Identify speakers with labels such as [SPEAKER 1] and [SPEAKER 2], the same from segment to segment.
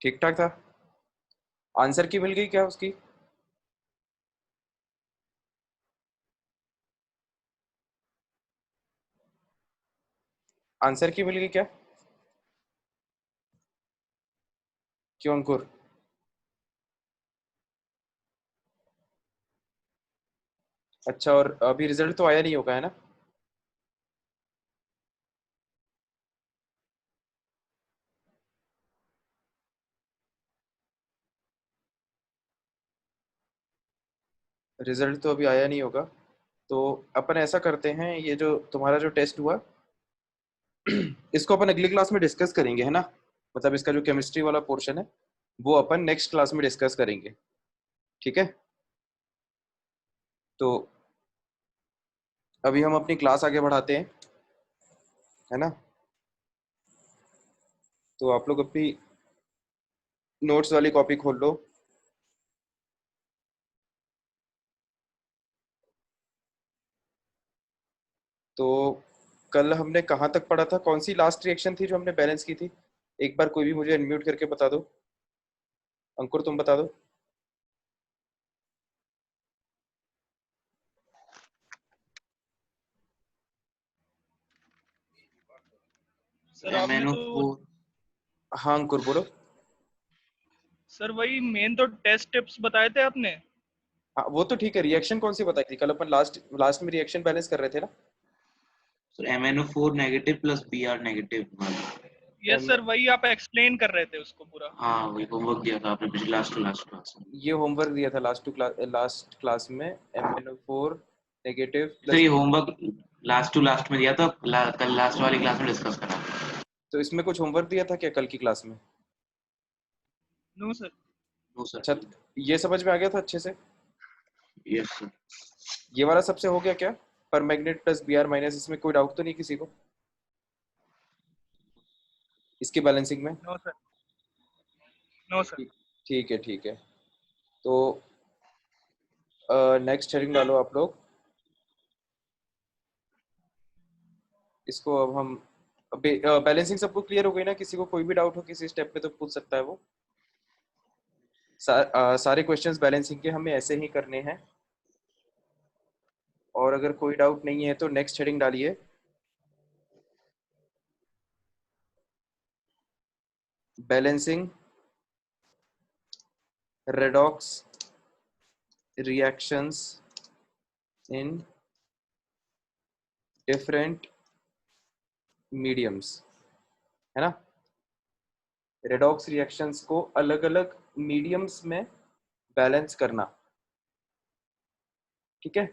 [SPEAKER 1] ठीक ठाक था। आंसर की मिल गई क्या उसकी? आंसर की मिल गई क्या? क्यों अंकुर? अच्छा, और अभी रिजल्ट तो आया नहीं होगा, है ना? रिजल्ट तो अभी आया नहीं होगा। तो अपन ऐसा करते हैं, ये जो तुम्हारा जो टेस्ट हुआ, इसको अपन अगली क्लास में डिस्कस करेंगे, है ना? मतलब इसका जो केमिस्ट्री वाला पोर्शन है वो अपन नेक्स्ट क्लास में डिस्कस करेंगे। ठीक है। तो अभी हम अपनी क्लास आगे बढ़ाते हैं, है ना? तो आप लोग अपनी नोट्स वाली कॉपी खोल लो। तो कल हमने कहाँ तक पढ़ा था? कौन सी लास्ट रिएक्शन थी जो हमने बैलेंस की थी? एक बार कोई भी मुझे अनम्यूट करके बता दो। अंकुर तुम बता दो।
[SPEAKER 2] सर आपने तो
[SPEAKER 3] MnO4।
[SPEAKER 1] हाँ अंकुर बोलो।
[SPEAKER 2] सर वही मेन तो टेस्ट टिप्स बताए थे आपने।
[SPEAKER 1] हाँ वो तो ठीक है, रिएक्शन कौन सी बताई थी कल अपन? लास्ट लास्ट में रिएक्शन बैलेंस कर रहे थे ना?
[SPEAKER 3] Sir MnO4 negative plus Br negative वाला।
[SPEAKER 2] यस
[SPEAKER 1] एम
[SPEAKER 2] सर, वही आप एक्सप्लेन कर रहे थे उसको पूरा।
[SPEAKER 3] हाँ, वही होमवर्क दिया था आपने पिछले लास्ट टू लास्ट क्लास में।
[SPEAKER 1] ये होमवर्क दिया था लास्ट क्लास में, MnO4 नेगेटिव
[SPEAKER 3] सर
[SPEAKER 1] प्लस।
[SPEAKER 3] ये होमवर्क लास्ट टू लास्ट में दिया था, कल लास्ट वाली क्लास में डिस्कस करा।
[SPEAKER 1] तो इसमें कुछ होमवर्क दिया था क्या कल की क्लास में?
[SPEAKER 2] No sir.
[SPEAKER 3] No sir.
[SPEAKER 1] अच्छा, ये समझ में आ गया था अच्छे से?
[SPEAKER 3] Yes sir.
[SPEAKER 1] ये वाला सबसे हो गया क्या? पर मैग्नेट प्लस Br माइनस, इसमें कोई डाउट तो नहीं किसी को इसकी बैलेंसिंग में?
[SPEAKER 2] No sir. No sir.
[SPEAKER 1] ठीक, ठीक है ठीक है। तो नेक्स्ट हेडिंग डालो आप लोग। इसको अब हम बैलेंसिंग सबको क्लियर हो गई ना? किसी को कोई भी डाउट हो किसी स्टेप पे तो पूछ सकता है वो। सारे क्वेश्चंस बैलेंसिंग के हमें ऐसे ही करने हैं। और अगर कोई डाउट नहीं है तो नेक्स्ट हेडिंग डालिए। Balancing redox reactions in different mediums, है ना? रेडॉक्स रिएक्शंस को अलग अलग मीडियम्स में बैलेंस करना। ठीक है।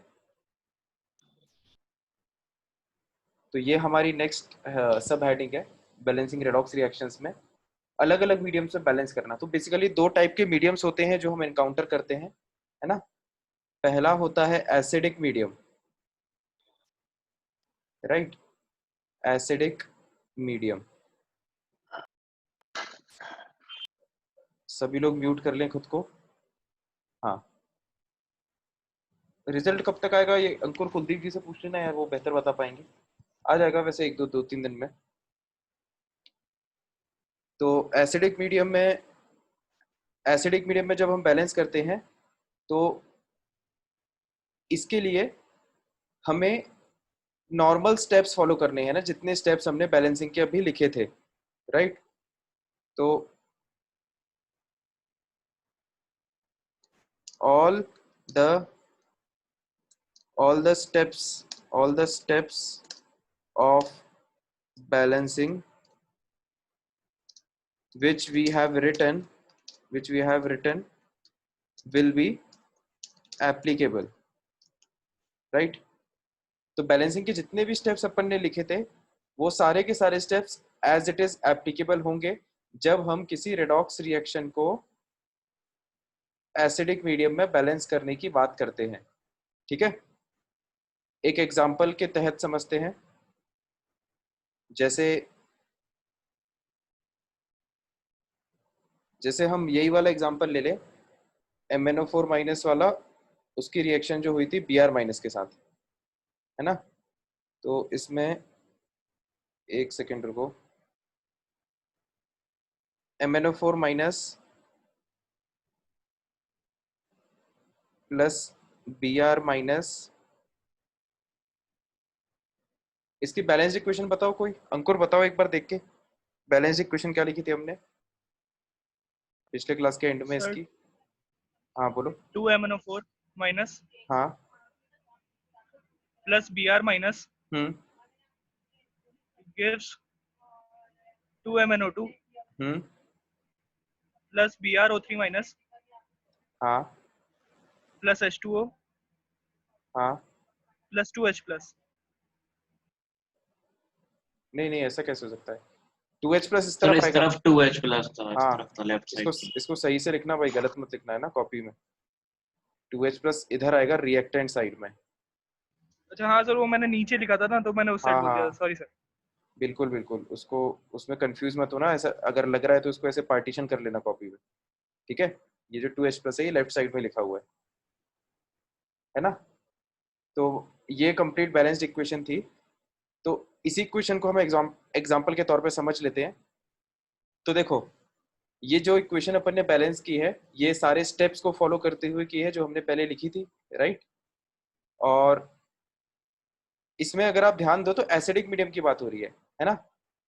[SPEAKER 1] तो ये हमारी नेक्स्ट सब हेडिंग है, बैलेंसिंग रेडॉक्स रिएक्शंस में अलग अलग मीडियम्स में बैलेंस करना। तो बेसिकली दो टाइप के मीडियम्स होते हैं जो हम एनकाउंटर करते हैं, है ना? पहला होता है acidic medium, right? Acidic medium. सभी लोग म्यूट कर लें खुद को। हाँ। रिजल्ट कब तक आएगा ये अंकुर कुलदीप जी से पूछ लेना यार, वो बेहतर बता पाएंगे। आ जाएगा वैसे एक दो तीन दिन में। तो एसिडिक मीडियम में जब हम बैलेंस करते हैं तो इसके लिए हमें नॉर्मल स्टेप्स फॉलो करने हैं ना, जितने स्टेप्स हमने बैलेंसिंग के अभी लिखे थे, राइट? तो all the all the steps of balancing which we have written will be applicable, right? तो बैलेंसिंग के जितने भी स्टेप्स अपन ने लिखे थे वो सारे के सारे steps as it is applicable होंगे जब हम किसी रेडॉक्स रिएक्शन को एसिडिक मीडियम में बैलेंस करने की बात करते हैं। ठीक है। एक एग्जांपल के तहत समझते हैं। जैसे जैसे हम यही वाला एग्जांपल ले लें, MnO4 माइनस वाला, उसकी रिएक्शन जो हुई थी Br माइनस के साथ, है ना? तो इसमें एक सेकेंड रुको। MnO4 minus plus Br minus, इसकी बैलेंस इक्वेशन बताओ कोई, अंकुर बताओ एक बार देख के, बैलेंस इक्वेशन क्या लिखी थी हमने पिछले क्लास के एंड में
[SPEAKER 2] सर
[SPEAKER 1] इसकी। हाँ बोलो।
[SPEAKER 2] 2MnO4 माइनस
[SPEAKER 1] हाँ।
[SPEAKER 2] प्लस Br माइनस
[SPEAKER 1] हम्म
[SPEAKER 2] gives 2MnO2
[SPEAKER 1] हम्म।
[SPEAKER 2] प्लस BrO3 माइनस
[SPEAKER 1] हाँ
[SPEAKER 2] प्लस H2O
[SPEAKER 1] हाँ।
[SPEAKER 2] Plus 2H plus.
[SPEAKER 1] नहीं नहीं, ऐसा कैसे हो सकता है, 2H प्लस इस
[SPEAKER 3] सर
[SPEAKER 1] तरफ
[SPEAKER 3] इस
[SPEAKER 1] आएगा।
[SPEAKER 3] तरफ 2H प्लस था, इस
[SPEAKER 1] हाँ,
[SPEAKER 3] तरफ था लेफ्ट
[SPEAKER 1] इसको
[SPEAKER 3] साइड पे।
[SPEAKER 1] इसको सही से लिखना भाई, गलत मत लिखना है ना कॉपी में। 2H प्लस इधर आएगा रिएक्टेंट साइड में।
[SPEAKER 2] अच्छा हाँ सर, वो मैंने नीचे लिखा था ना, तो मैंने उस साइड
[SPEAKER 1] हाँ
[SPEAKER 2] बोल दिया,
[SPEAKER 1] हाँ,
[SPEAKER 2] सॉरी सर।
[SPEAKER 1] बिल्कुल बिल्कुल, उसको उसमें कंफ्यूज मत होना, ऐसा अगर लग रहा है तो उसको ऐसे पार्टीशन कर लेना कॉपी में, ठीक है। ये जो 2H प्लस है ये लेफ्ट साइड में लिखा हुआ है ना। तो ये कंप्लीट बैलेंस्ड इक्वेशन थी। तो इसी इक्वेशन को हम एग्जाम्पल के तौर पे समझ लेते हैं। तो देखो, ये जो इक्वेशन अपन ने बैलेंस की है, ये सारे स्टेप्स को फॉलो करते हुए की है जो हमने पहले लिखी थी, राइट। और इसमें अगर आप ध्यान दो तो एसिडिक मीडियम की बात हो रही है ना।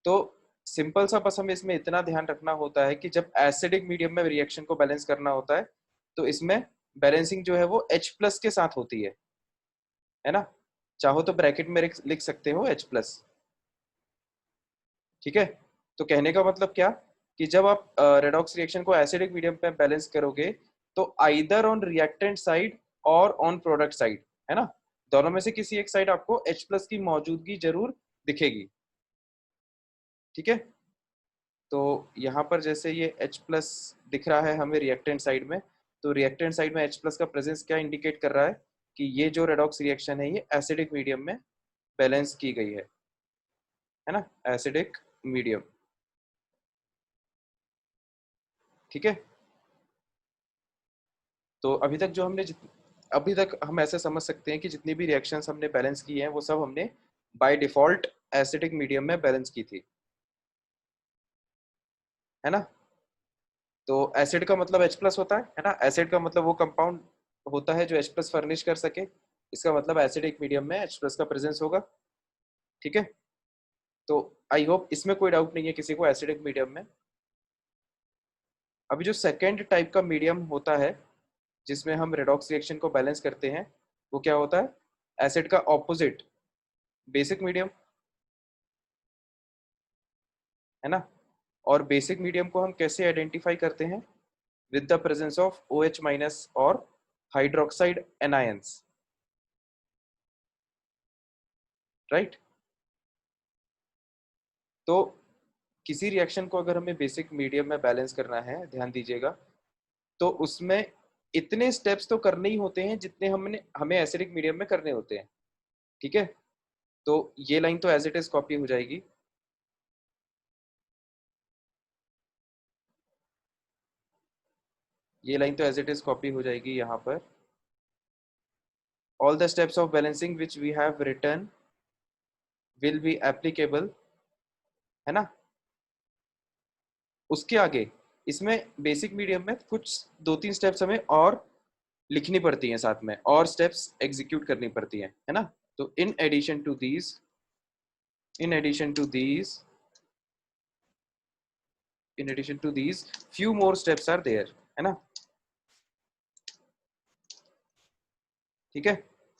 [SPEAKER 1] तो सिंपल सा बस हमें इसमें इतना ध्यान रखना होता है कि जब एसिडिक मीडियम में रिएक्शन को बैलेंस करना होता है तो इसमें बैलेंसिंग जो है वो H प्लस के साथ होती है ना। चाहो तो ब्रैकेट में लिख सकते हो H प्लस, ठीक है। तो कहने का मतलब क्या, कि जब आप रेडॉक्स रिएक्शन को एसिडिक मीडियम पे बैलेंस करोगे तो आइदर ऑन रिएक्टेंट साइड और ऑन प्रोडक्ट साइड, है ना, दोनों में से किसी एक साइड आपको H प्लस की मौजूदगी जरूर दिखेगी, ठीक है। तो यहाँ पर जैसे ये H प्लस दिख रहा है हमें रिएक्टेंट साइड में, तो रिएक्टेंट साइड में H प्लस का प्रेजेंस क्या इंडिकेट कर रहा है, कि ये जो रेडॉक्स रिएक्शन है ये एसिडिक मीडियम में बैलेंस की गई है ना, एसिडिक मीडियम, ठीक है। तो अभी तक हम ऐसे समझ सकते हैं कि जितनी भी रिएक्शंस हमने बैलेंस की हैं वो सब हमने बाय डिफॉल्ट एसिडिक मीडियम में बैलेंस की थी, है ना। तो एसिड का मतलब H प्लस होता है ना, एसिड का मतलब वो कंपाउंड होता है जो H प्लस फर्निश कर सके, इसका मतलब एसिडिक मीडियम में H प्लस का प्रेजेंस होगा, ठीक है। तो आई होप इसमें कोई डाउट नहीं है किसी को एसिडिक मीडियम में। अभी जो सेकेंड टाइप का मीडियम होता है जिसमें हम रेडॉक्स रिएक्शन को बैलेंस करते हैं, वो क्या होता है, एसिड का ऑपोजिट, बेसिक मीडियम, है ना। और बेसिक मीडियम को हम कैसे आइडेंटिफाई करते हैं, with the presence of OH minus और हाइड्रोक्साइड एनायंस, राइट। तो किसी रिएक्शन को अगर हमें बेसिक मीडियम में बैलेंस करना है, ध्यान दीजिएगा, तो उसमें इतने स्टेप्स तो करने ही होते हैं जितने हमें एसिडिक मीडियम में करने होते हैं, ठीक है। तो ये लाइन तो एज इट इज कॉपी हो जाएगी, ये लाइन तो एज इट इज कॉपी हो जाएगी यहाँ पर। All the steps of balancing which we have written will be applicable, है ना। उसके आगे इसमें बेसिक मीडियम में कुछ 2-3 स्टेप्स हमें और लिखनी पड़ती हैं, साथ में और स्टेप्स एग्जीक्यूट करनी पड़ती हैं, है ना। तो in addition to these few more steps are there, है ना, ठीक है।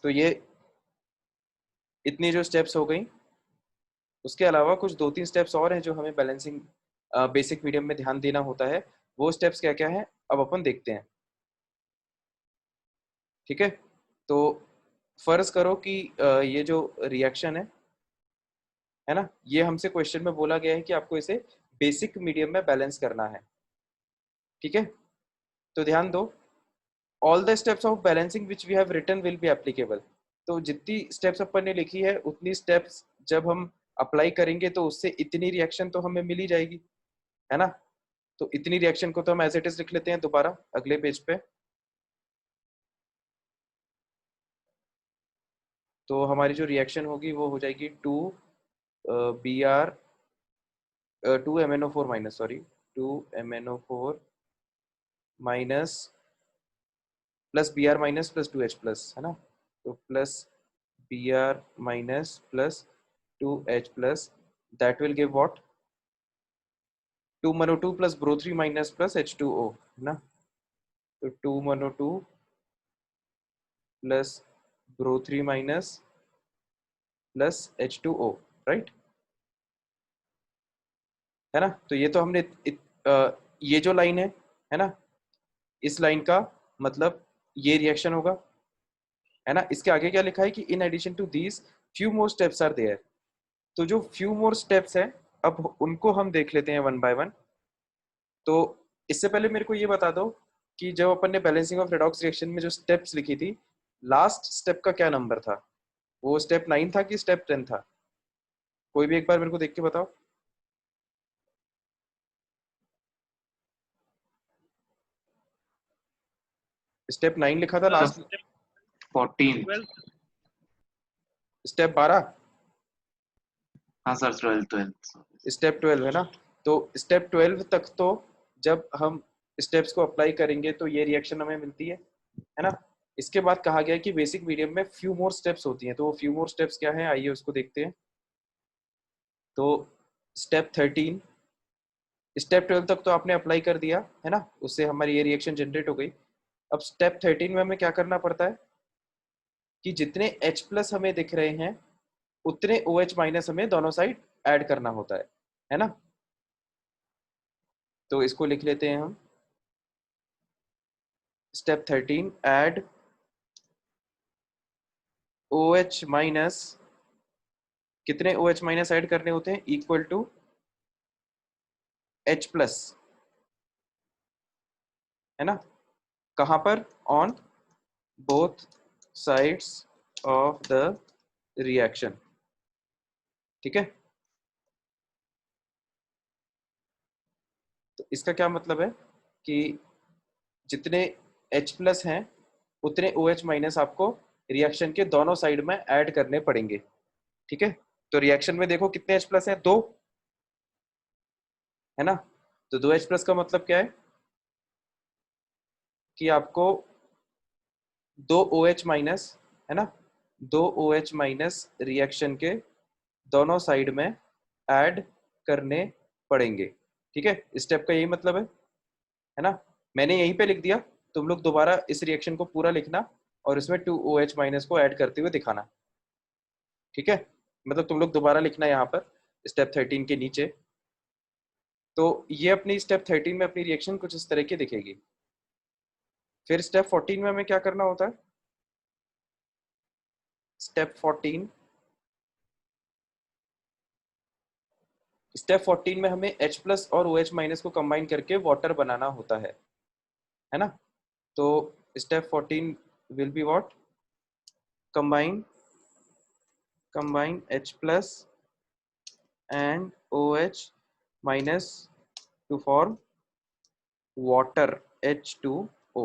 [SPEAKER 1] तो ये इतनी जो स्टेप्स हो गई, उसके अलावा कुछ 2-3 स्टेप्स और हैं जो हमें बैलेंसिंग बेसिक मीडियम में ध्यान देना होता है। वो स्टेप्स क्या क्या है अब अपन देखते हैं, ठीक है। तो फर्ज करो कि ये जो रिएक्शन है ना, ये हमसे क्वेश्चन में बोला गया है कि आपको इसे बेसिक मीडियम में बैलेंस करना है, ठीक है। तो ध्यान दो, all the steps of balancing which we have written will be applicable. तो जितनी स्टेप्स अपन ने लिखी है उतनी स्टेप्स जब हम अप्लाई करेंगे तो उससे इतनी रिएक्शन तो हमें मिल ही जाएगी, है ना। तो इतनी रिएक्शन को तो हम एज इट इज लिख लेते हैं दोबारा अगले पेज पे। तो हमारी जो रिएक्शन होगी वो हो जाएगी 2 BR 2 MnO4 minus, sorry 2MnO4 minus plus Br minus plus 2H plus, है ना, तो plus Br minus plus 2H plus, that will give what, 2MnO2 plus Bro3 minus plus H2O, है ना, तो 2MnO2 plus Bro3 minus plus H2O, right, है ना। तो ये तो हमने ये जो लाइन है ना, इस लाइन का मतलब ये रिएक्शन होगा, है ना। इसके आगे क्या लिखा है कि in addition to these few more steps are there. तो जो फ्यू मोर स्टेप्स हैं अब उनको हम देख लेते हैं वन बाय वन। तो इससे पहले मेरे को ये बता दो कि जब अपन ने बैलेंसिंग ऑफ रेडॉक्स रिएक्शन में जो स्टेप्स लिखी थी, लास्ट स्टेप का क्या नंबर था, वो स्टेप 9 था कि स्टेप 10 था? कोई भी एक बार मेरे को देख के बताओ। स्टेप 9 लिखा था लास्ट।
[SPEAKER 3] 14।
[SPEAKER 2] 12।
[SPEAKER 1] स्टेप 12।
[SPEAKER 3] हाँ सर 12।
[SPEAKER 1] स्टेप 12 है ना। तो स्टेप 12 तक तो जब हम स्टेप्स को अप्लाई करेंगे तो ये रिएक्शन हमें मिलती है ना। इसके बाद कहा गया कि बेसिक मीडियम में फ्यू मोर स्टेप्स होती हैं, तो वो फ्यू मोर स्टेप्स क्या है, आइए उसको देखते हैं। तो स्टेप 13, स्टेप 12 तक तो आपने अप्लाई कर दिया है ना, उससे हमारी ये रिएक्शन जनरेट हो गई। अब स्टेप 13 में हमें क्या करना पड़ता है कि जितने H प्लस हमें दिख रहे हैं उतने OH माइनस हमें दोनों साइड ऐड करना होता है ना। तो इसको लिख लेते हैं हम, स्टेप 13 ऐड OH माइनस, कितने OH माइनस ऐड करने होते हैं, इक्वल टू H प्लस, है ना। कहां पर, on both sides of the reaction, ठीक है। तो इसका क्या मतलब है कि जितने H प्लस हैं उतने OH माइनस आपको रिएक्शन के दोनों साइड में ऐड करने पड़ेंगे, ठीक है। तो रिएक्शन में देखो कितने H प्लस हैं, 2, है ना। तो 2H प्लस का मतलब क्या है कि आपको 2 OH माइनस, है ना, 2 OH माइनस रिएक्शन के दोनों साइड में ऐड करने पड़ेंगे, ठीक है। स्टेप का यही मतलब है ना। मैंने यहीं पे लिख दिया, तुम लोग दोबारा इस रिएक्शन को पूरा लिखना और इसमें 2 OH माइनस को ऐड करते हुए दिखाना, ठीक है। मतलब तुम लोग दोबारा लिखना यहाँ पर स्टेप 13 के नीचे। तो ये अपनी स्टेप 13 में अपनी रिएक्शन कुछ इस तरह की दिखेगी। फिर स्टेप 14 में हमें क्या करना होता है, स्टेप 14, स्टेप 14 में हमें H प्लस और OH माइनस को कंबाइन करके वाटर बनाना होता है ना। तो step 14 will be what, combine H plus and OH minus to form water H2O,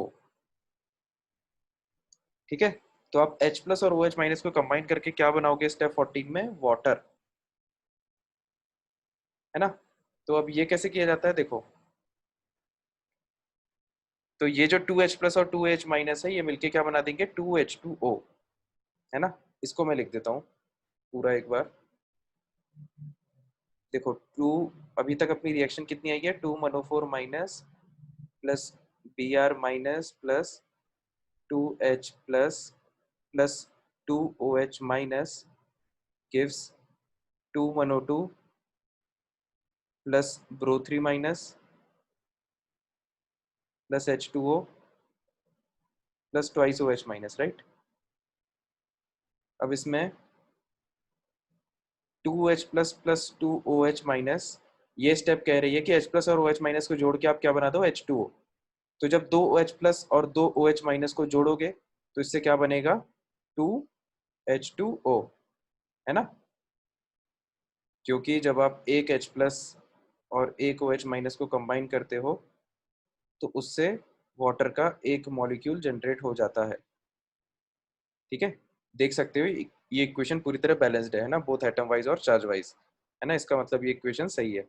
[SPEAKER 1] ठीक है। तो आप H प्लस और OH माइनस को कंबाइन करके क्या बनाओगे स्टेप 14 में, वाटर, है ना। तो अब ये कैसे किया जाता है देखो, तो ये जो 2H प्लस और 2H माइनस है ये मिलके क्या बना देंगे, 2H2O, है ना। इसको मैं लिख देता हूँ पूरा एक बार। देखो 2, अभी तक अपनी रिएक्शन कितनी आई है, 2MnO4 minus plus Br minus plus 2H plus plus 2OH minus gives 2MnO2 plus Bro3 minus plus H2O plus twice OH minus, right. अब इसमें 2H plus plus 2OH minus, ये स्टेप कह रही है कि H प्लस और OH minus को जोड़ के आप क्या बना दो, H2O। तो जब 2OH प्लस और 2OH माइनस को जोड़ोगे तो इससे क्या बनेगा, 2H2O, है ना। क्योंकि जब आप एक H प्लस और एक OH माइनस को कंबाइन करते हो तो उससे वाटर का एक मॉलिक्यूल जनरेट हो जाता है, ठीक है। देख सकते हो ये इक्वेशन पूरी तरह बैलेंस्ड है ना, बोथ एटम वाइज और चार्ज वाइज, है ना। इसका मतलब ये इक्वेशन सही है।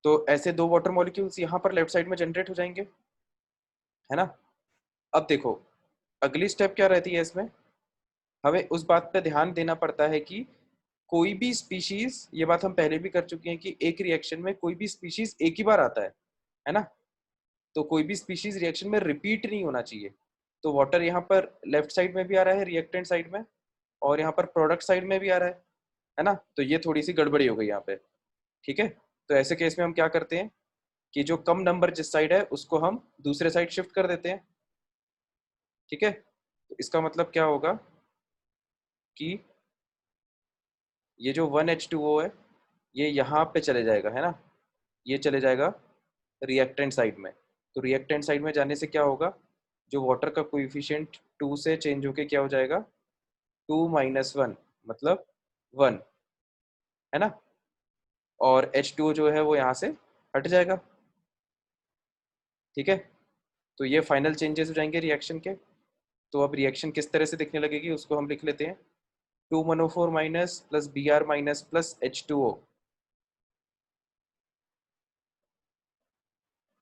[SPEAKER 1] तो ऐसे 2 वाटर मॉलिक्यूल्स यहाँ पर लेफ्ट साइड में जनरेट हो जाएंगे, है ना। अब देखो अगली स्टेप क्या रहती है इसमें, हमें उस बात पे ध्यान देना पड़ता है कि कोई भी स्पीशीज, ये बात हम पहले भी कर चुके हैं कि एक रिएक्शन में कोई भी स्पीशीज एक ही बार आता है ना। तो कोई भी स्पीशीज रिएक्शन में रिपीट नहीं होना चाहिए। तो वाटर यहाँ पर लेफ्ट साइड में भी आ रहा है रिएक्टेंट साइड में, और यहाँ पर प्रोडक्ट साइड में भी आ रहा है ना। तो ये थोड़ी सी गड़बड़ी हो गई यहाँ पे, ठीक है। तो ऐसे केस में हम क्या करते हैं कि जो कम नंबर जिस साइड है उसको हम दूसरे साइड शिफ्ट कर देते हैं, ठीक है। तो इसका मतलब क्या होगा कि ये जो 1H2O है ये यहाँ पे चले जाएगा, है ना, ये चले जाएगा रिएक्टेंट साइड में। तो रिएक्टेंट साइड में जाने से क्या होगा, जो वाटर का कोएफिशिएंट 2 से चेंज होके क्या हो जाएगा 2 - 1 मतलब 1, है ना। और H2O जो है वो यहाँ से हट जाएगा, ठीक है। तो ये फाइनल चेंजेस हो जाएंगे रिएक्शन के। तो अब रिएक्शन किस तरह से दिखने लगेगी उसको हम लिख लेते हैं, 2MnO4 minus plus Br minus plus H2O,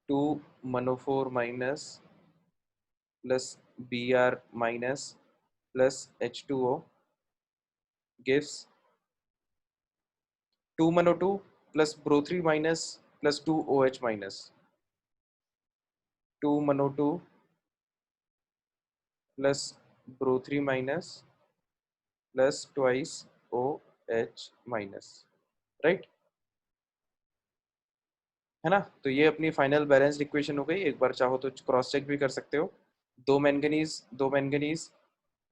[SPEAKER 1] 2MnO4 minus plus Br minus plus H2O gives 2MnO2 plus Bro3 minus plus 2OH minus, 2MnO2 plus Bro3 minus plus twice OH minus, right, है ना। तो ये अपनी final balanced equation हो गई। एक बार चाहो तो क्रॉस चेक भी कर सकते हो। 2 मैंगनीज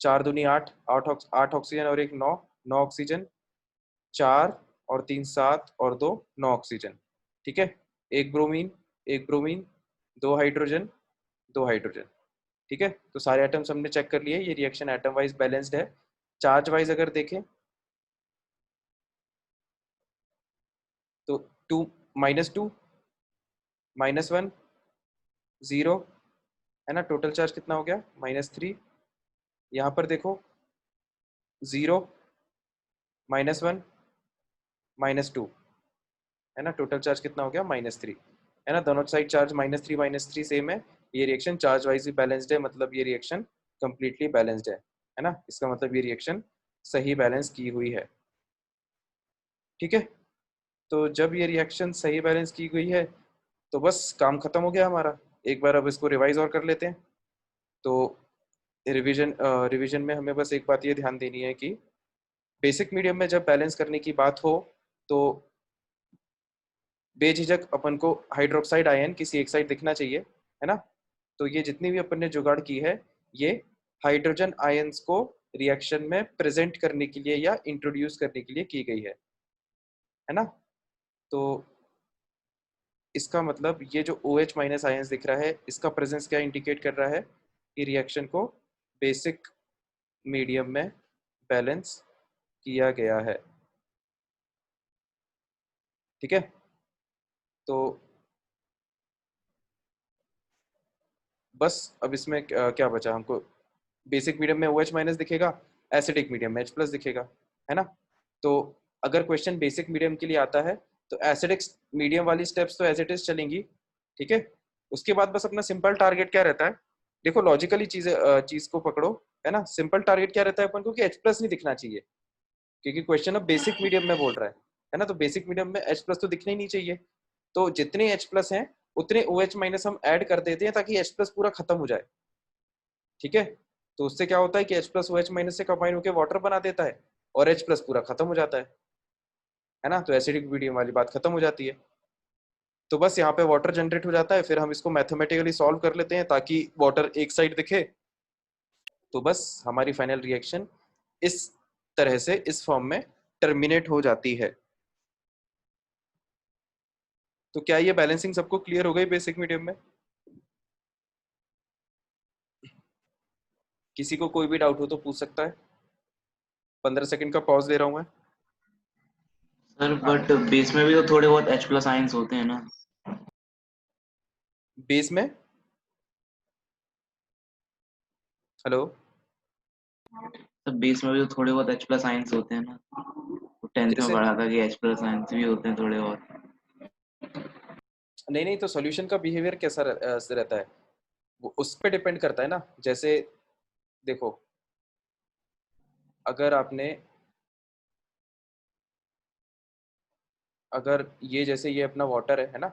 [SPEAKER 1] 4 दूनी 8, 8 ऑक्सीजन और 1 9, 9 ऑक्सीजन, 4 और 3 7 और 2 9 ऑक्सीजन, ठीक है। एक ब्रोमीन 2 हाइड्रोजन 2 हाइड्रोजन, ठीक है। तो सारे एटम्स हमने चेक कर लिए, ये रिएक्शन एटम वाइज बैलेंस्ड है। चार्ज वाइज अगर देखें तो 2 -2 -1 0, है ना। टोटल चार्ज कितना हो गया -3। यहाँ पर देखो 0 -1 -2, है ना। टोटल चार्ज कितना हो गया -3, है ना। दोनों साइड चार्ज -3 सेम है। ये रिएक्शन चार्ज वाइज भी बैलेंस्ड है, मतलब ये रिएक्शन कंप्लीटली बैलेंस्ड है ना। इसका मतलब ये रिएक्शन सही बैलेंस की हुई है, ठीक है। तो जब ये रिएक्शन सही बैलेंस की गई है तो बस काम खत्म हो गया हमारा। एक बार अब इसको रिवाइज और कर लेते हैं। तो रिवीजन में हमें बस एक बात ये ध्यान देनी है कि बेसिक मीडियम में जब बैलेंस करने की बात हो तो बेझिझक अपन को हाइड्रोक्साइड आयन किसी एक साइड दिखना चाहिए, है ना। तो ये जितनी भी अपन ने जुगाड़ की है ये हाइड्रोजन आयंस को रिएक्शन में प्रेजेंट करने के लिए या इंट्रोड्यूस करने के लिए की गई है ना। तो इसका मतलब ये जो OH माइनस आयंस दिख रहा है इसका प्रेजेंस क्या इंडिकेट कर रहा है कि रिएक्शन को बेसिक मीडियम में बैलेंस किया गया है, ठीक है। तो बस अब इसमें क्या बचा हमको, बेसिक मीडियम में OH माइनस दिखेगा, एसिडिक मीडियम में H प्लस दिखेगा, है ना। तो अगर क्वेश्चन बेसिक मीडियम के लिए आता है तो एसिडिक मीडियम वाली स्टेप्स तो एज इट इज चलेंगी, ठीक है। उसके बाद बस अपना सिंपल टारगेट क्या रहता है, देखो लॉजिकली चीज को पकड़ो, है ना। सिंपल टारगेट क्या रहता है अपन को कि H प्लस नहीं दिखना चाहिए, क्योंकि क्वेश्चन अब बेसिक मीडियम में बोल रहा है ना। तो बेसिक मीडियम में H प्लस तो दिखना ही नहीं चाहिए। तो जितने H प्लस हैं उतने OH माइनस हम ऐड कर देते हैं ताकि H प्लस पूरा खत्म हो जाए, ठीक है। तो उससे क्या होता है कि H प्लस OH माइनस से कंबाइन होकर वाटर बना देता है और H प्लस पूरा खत्म हो जाता है ना। तो एसिडिक मीडियम वाली बात खत्म हो जाती है। तो बस यहाँ पे वाटर जनरेट हो जाता है, फिर हम इसको मैथमेटिकली सॉल्व कर लेते हैं ताकि वाटर एक साइड दिखे। तो बस हमारी फाइनल रिएक्शन इस तरह से इस फॉर्म में टर्मिनेट हो जाती है। तो क्या ये बैलेंसिंग सबको क्लियर हो गई बेसिक मीडियम में? किसी को कोई भी डाउट हो तो पूछ सकता है। 15 सेकंड का पॉज दे रहा हूं मैं।
[SPEAKER 3] सर बट बेस में भी तो थोड़े बहुत H प्लस आयंस होते हैं ना।
[SPEAKER 1] बेस में, हेलो,
[SPEAKER 3] तो बेस में भी तो थोड़े बहुत H प्लस आयंस होते हैं ना। तो 10th में
[SPEAKER 1] जैसे
[SPEAKER 3] पढ़ा था कि H प्लस आयंस भी होते हैं थोड़े बहुत।
[SPEAKER 1] नहीं नहीं, तो सॉल्यूशन का बिहेवियर कैसा रहता है, वो उस पर डिपेंड करता है ना। जैसे देखो, अगर आपने, अगर ये जैसे ये अपना वाटर है ना,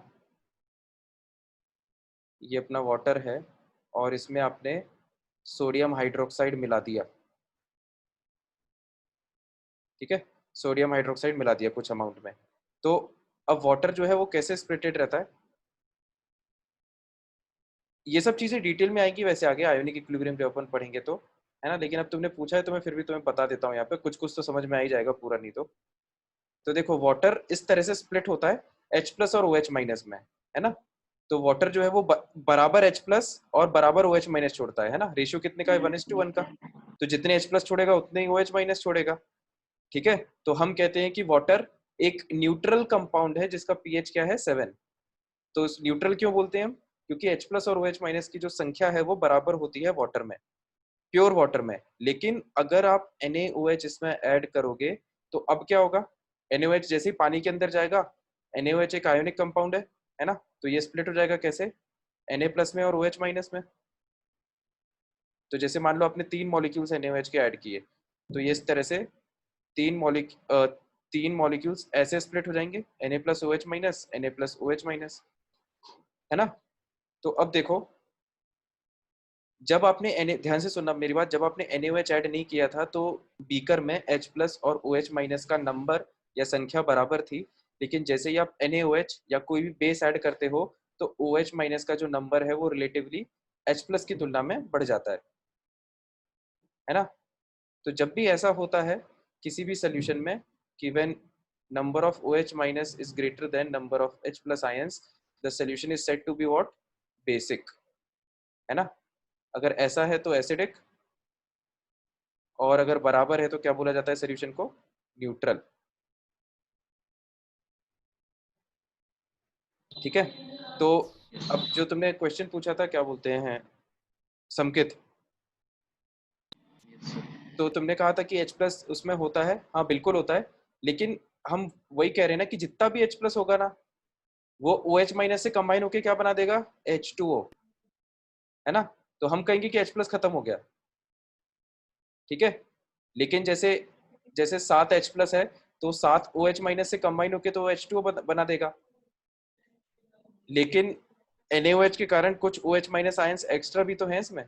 [SPEAKER 1] ये अपना वाटर है और इसमें आपने सोडियम हाइड्रोक्साइड मिला दिया, ठीक है, सोडियम हाइड्रोक्साइड मिला दिया कुछ अमाउंट में, तो अब वाटर जो है वो कैसे स्प्लिटेड रहता है, ये सब चीजें डिटेल में आएंगी वैसे आगे आयोनिक इक्विलिब्रियम जब अपन पढ़ेंगे तो, है ना। लेकिन अब तुमने पूछा है तो मैं फिर भी तुम्हें बता देता हूँ यहाँ पे, कुछ कुछ तो समझ में आ ही जाएगा, पूरा नहीं तो देखो वाटर इस तरह से स्प्लिट होता है H प्लस और OH माइनस में, है ना। तो वाटर जो है वो बराबर H प्लस और बराबर OH माइनस छोड़ता है ना। रेशियो कितने का है, 1:1 का। तो जितने H प्लस छोड़ेगा उतने ही OH माइनस छोड़ेगा, ठीक है। तो हम कहते हैं कि वाटर एक न्यूट्रल कंपाउंड है जिसका पीएच क्या है, 7। तो इस न्यूट्रल क्यों बोलते हैं हम, क्योंकि H प्लस और OH माइनस की जो संख्या है वो बराबर होती है वाटर में, प्योर वाटर में। लेकिन अगर आप NaOH इसमें ऐड करोगे तो अब क्या होगा, NaOH जैसे ही पानी के अंदर जाएगा, NaOH एक आयोनिक कंपाउंड है ना, तो ये स्प्लिट हो जाएगा कैसे, Na प्लस में और OH माइनस में। तो जैसे मान लो आपने 3 मॉलिक्यूल्स NaOH के ऐड किए, तो ये इस तरह से तीन मॉलिक्यूल्स ऐसे स्प्लिट हो जाएंगे, Na plus OH minus, Na plus OH minus, है ना। तो अब देखो, जब आपने ध्यान से सुनना मेरी बात, जब आपने NaOH ऐड नहीं किया था तो बीकर में H प्लस और OH माइनस का नंबर या संख्या बराबर थी। लेकिन जैसे ही आप NaOH या कोई भी बेस ऐड करते हो तो OH माइनस का जो नंबर है वो रिलेटिवली H प्लस की तुलना में बढ़ जाता है ना। तो जब भी ऐसा होता है किसी भी सोल्यूशन में कि when number of OH minus is greater than number of H plus ions, the solution is said to be what, basic, है ना। अगर ऐसा है तो एसिडिक, और अगर बराबर है तो क्या बोला जाता है सोल्यूशन को, न्यूट्रल, ठीक है। तो अब जो तुमने क्वेश्चन पूछा था क्या बोलते हैं समकित,
[SPEAKER 3] Yes, sir.
[SPEAKER 1] तो तुमने कहा था कि H प्लस उसमें होता है, हाँ बिल्कुल होता है, लेकिन हम वही कह रहे हैं ना कि जितना भी H प्लस होगा ना वो OH माइनस से कंबाइन होके क्या बना देगा, H2O, है ना। तो हम कहेंगे कि H प्लस खत्म हो गया, ठीक है। लेकिन जैसे जैसे 7 H प्लस है तो 7 OH माइनस से कंबाइन होके तो H2O बना देगा, लेकिन NaOH के कारण कुछ OH माइनस आयंस एक्स्ट्रा भी तो हैं इसमें,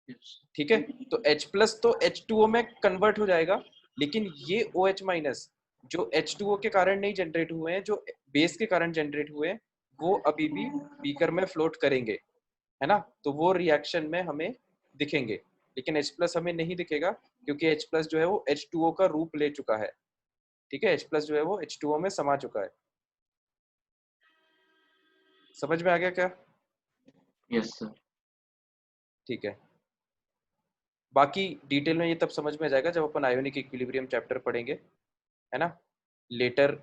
[SPEAKER 3] Yes.
[SPEAKER 1] ठीक है। तो H प्लस तो H2O में कन्वर्ट हो जाएगा, लेकिन ये OH माइनस जो H2O के कारण नहीं जनरेट हुए हैं, जो बेस के कारण जनरेट हुए हैं, वो अभी भी बीकर में फ्लोट करेंगे, है ना। तो वो रिएक्शन में हमें दिखेंगे, लेकिन H प्लस हमें नहीं दिखेगा क्योंकि H प्लस जो है वो H2O का रूप ले चुका है, ठीक है। H प्लस जो है वो H2O में समा चुका है। समझ में आ गया क्या,
[SPEAKER 3] Yes, sir.
[SPEAKER 1] ठीक है। बाकी डिटेल में ये तब समझ में आ जाएगा जब अपन आयोनिक इक्विलिब्रियम चैप्टर पढ़ेंगे, है ना, लेटर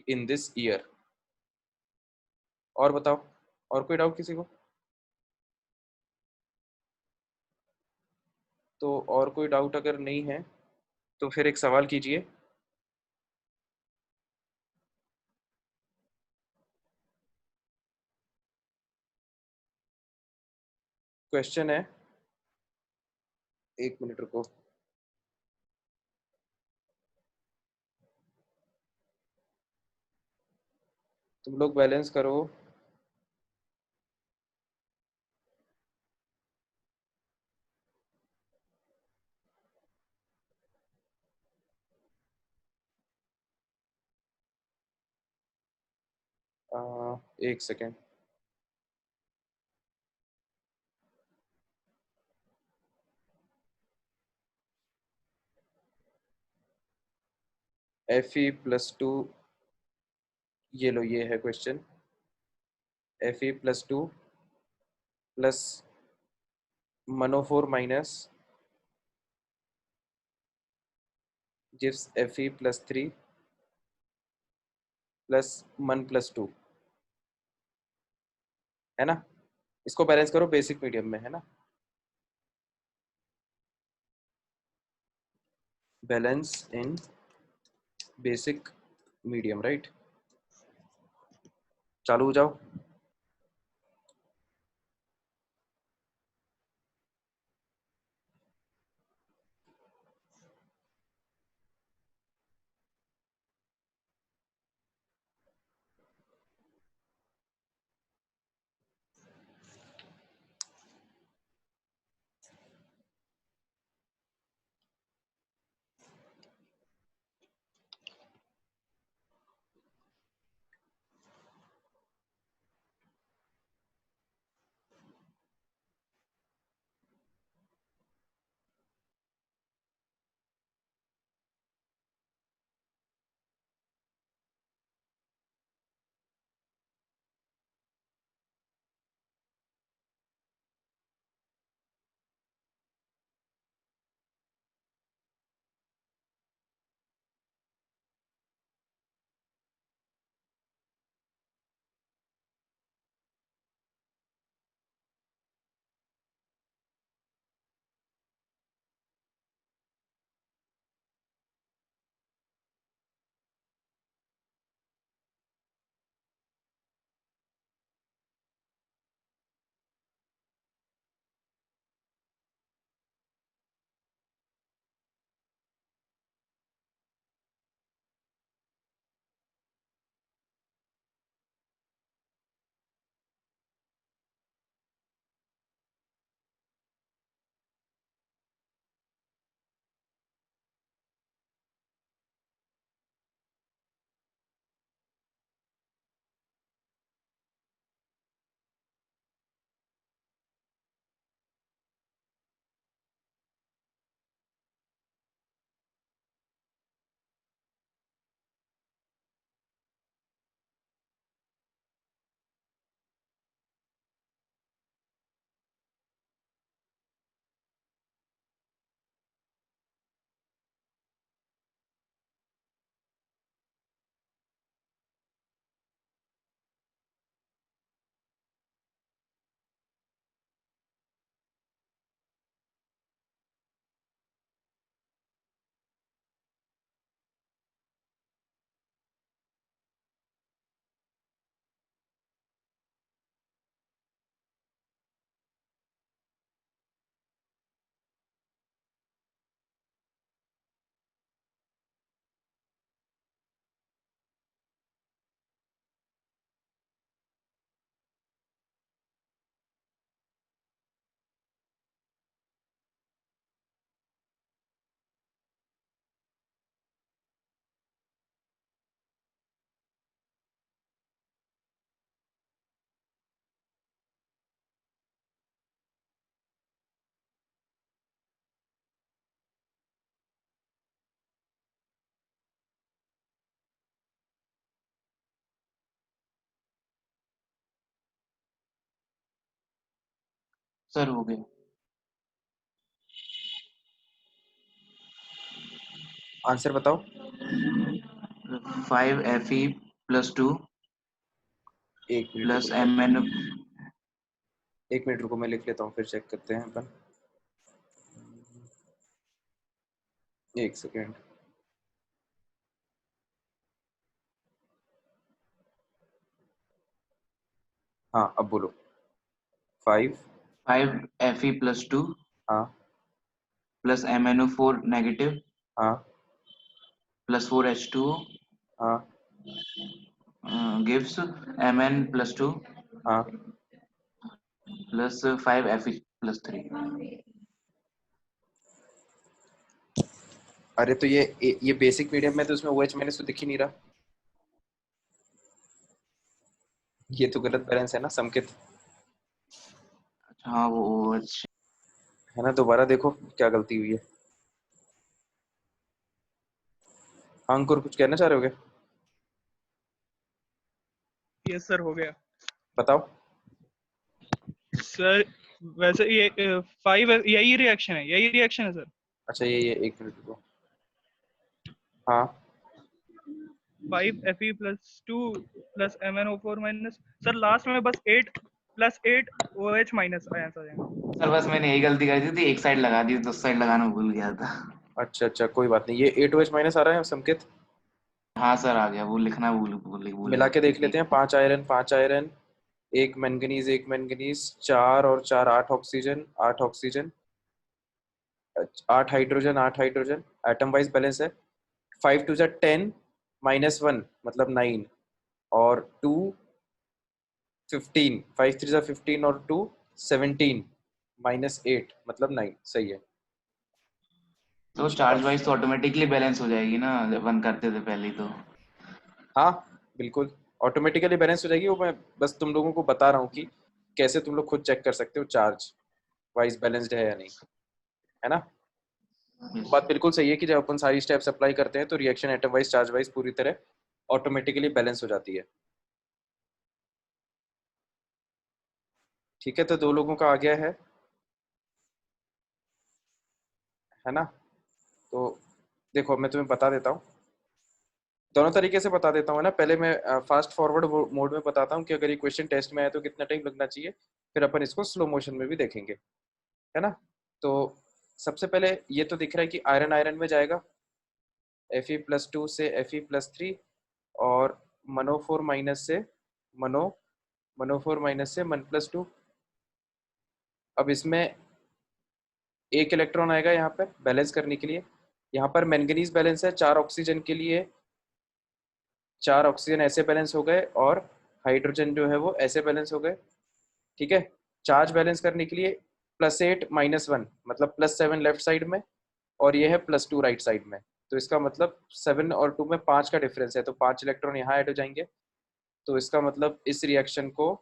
[SPEAKER 1] इन दिस ईयर। और बताओ, और कोई डाउट किसी को, तो और कोई डाउट अगर नहीं है तो फिर एक सवाल कीजिए। क्वेश्चन है, एक मिनट रुको, तुम लोग बैलेंस करो। एक सेकेंड, Fe+2, ये लो ये है क्वेश्चन, Fe+2 प्लस मनोफोर माइनस gives Fe+3 प्लस मन+2, है ना। इसको बैलेंस करो बेसिक मीडियम में, है ना, बैलेंस इन बेसिक मीडियम, राइट। चालू हो जाओ।
[SPEAKER 3] सर हो गया।
[SPEAKER 1] आंसर बताओ।
[SPEAKER 3] 5Fe+2
[SPEAKER 1] एक मिनट
[SPEAKER 3] प्लस
[SPEAKER 1] रुको,
[SPEAKER 3] MnO।
[SPEAKER 1] एक मिनट रुको, मैं लिख लेता हूँ, फिर चेक करते हैं अपन। एक सेकेंड। हाँ अब बोलो। 5।
[SPEAKER 3] 5Fe+2
[SPEAKER 1] हाँ
[SPEAKER 3] प्लस MnO4 नेगेटिव
[SPEAKER 1] हाँ
[SPEAKER 3] प्लस 4H2O
[SPEAKER 1] हाँ
[SPEAKER 3] gives Mn+2
[SPEAKER 1] हाँ।
[SPEAKER 3] Plus 5Fe+3।
[SPEAKER 1] अरे तो ये बेसिक मीडियम में तो उसमें OH माइनस तो दिख ही नहीं रहा। ये तो गलत बैलेंस है ना संकेत,
[SPEAKER 3] हाँ वो OH।
[SPEAKER 1] है ना। दोबारा देखो क्या गलती हुई है। हाँ, अंकुर कुछ कहना चाह रहे हो क्या?
[SPEAKER 2] यस सर, हो गया
[SPEAKER 1] बताओ।
[SPEAKER 2] सर। वैसे ये 5 यही रिएक्शन है, यही रिएक्शन है सर।
[SPEAKER 1] अच्छा ये एक मिनट रुको। हाँ
[SPEAKER 2] 5Fe+2 plus MnO4 minus. Sir last में बस 8 + 8 OH माइनस आया सर यहाँ।
[SPEAKER 3] सर बस मैंने यही गलती करी थी, एक साइड लगा दी, दूसरी साइड लगाना भूल गया था।
[SPEAKER 1] अच्छा अच्छा, कोई बात नहीं। ये 8 OH माइनस आ रहा है संकेत।
[SPEAKER 4] हाँ सर आ गया, वो लिखना भूल
[SPEAKER 1] मिला
[SPEAKER 4] गए
[SPEAKER 1] के देख
[SPEAKER 4] थे।
[SPEAKER 1] लेते हैं। 5 आयरन, एक मैंगनीज, 4 और 4 8 oxygen, 8 oxygen, 8 hydrogen, atom wise balance है। 5 टू 10 -1 मतलब 9 और 2 15, 5 3 15 और 2 17 -8 मतलब 9। सही है।
[SPEAKER 4] तो चार्ज वाइज तो ऑटोमेटिकली बैलेंस हो जाएगी ना, वन करते थे पहले ही तो।
[SPEAKER 1] हाँ बिल्कुल ऑटोमेटिकली बैलेंस हो जाएगी। वो मैं बस तुम लोगों को बता रहा हूँ कि कैसे तुम लोग खुद चेक कर सकते हो चार्ज वाइज बैलेंस्ड है या नहीं, है ना।
[SPEAKER 4] Yes.
[SPEAKER 1] बात बिल्कुल सही है कि जब अपन सारी स्टेप्स अप्लाई करते हैं तो reaction atom wise charge wise पूरी तरह ऑटोमेटिकली बैलेंस हो जाती है। ठीक है, तो 2 लोगों का आ गया है ना। तो देखो मैं तुम्हें बता देता हूँ, दोनों तरीके से बता देता हूँ, है ना। पहले मैं फास्ट फॉरवर्ड मोड में बताता हूँ कि अगर ये क्वेश्चन टेस्ट में आए तो कितना टाइम लगना चाहिए, फिर अपन इसको स्लो मोशन में भी देखेंगे, है ना। तो सबसे पहले ये तो दिख रहा है कि आयरन आयरन में जाएगा, Fe+2 से Fe+3 और मनोफोर माइनस से मनोफोर माइनस से मन+2। अब इसमें एक इलेक्ट्रॉन आएगा यहाँ पर बैलेंस करने के लिए। यहाँ पर मैंगनीज बैलेंस है 4 ऑक्सीजन के लिए, 4 ऑक्सीजन ऐसे बैलेंस हो गए और हाइड्रोजन जो है वो ऐसे बैलेंस हो गए। ठीक है, चार्ज बैलेंस करने के लिए +8 -1 मतलब +7 लेफ्ट साइड में और ये है +2 राइट साइड में। तो इसका मतलब 7 और 2 में 5 का डिफरेंस है, तो 5 इलेक्ट्रॉन यहाँ ऐड हो जाएंगे। तो इसका मतलब इस रिएक्शन को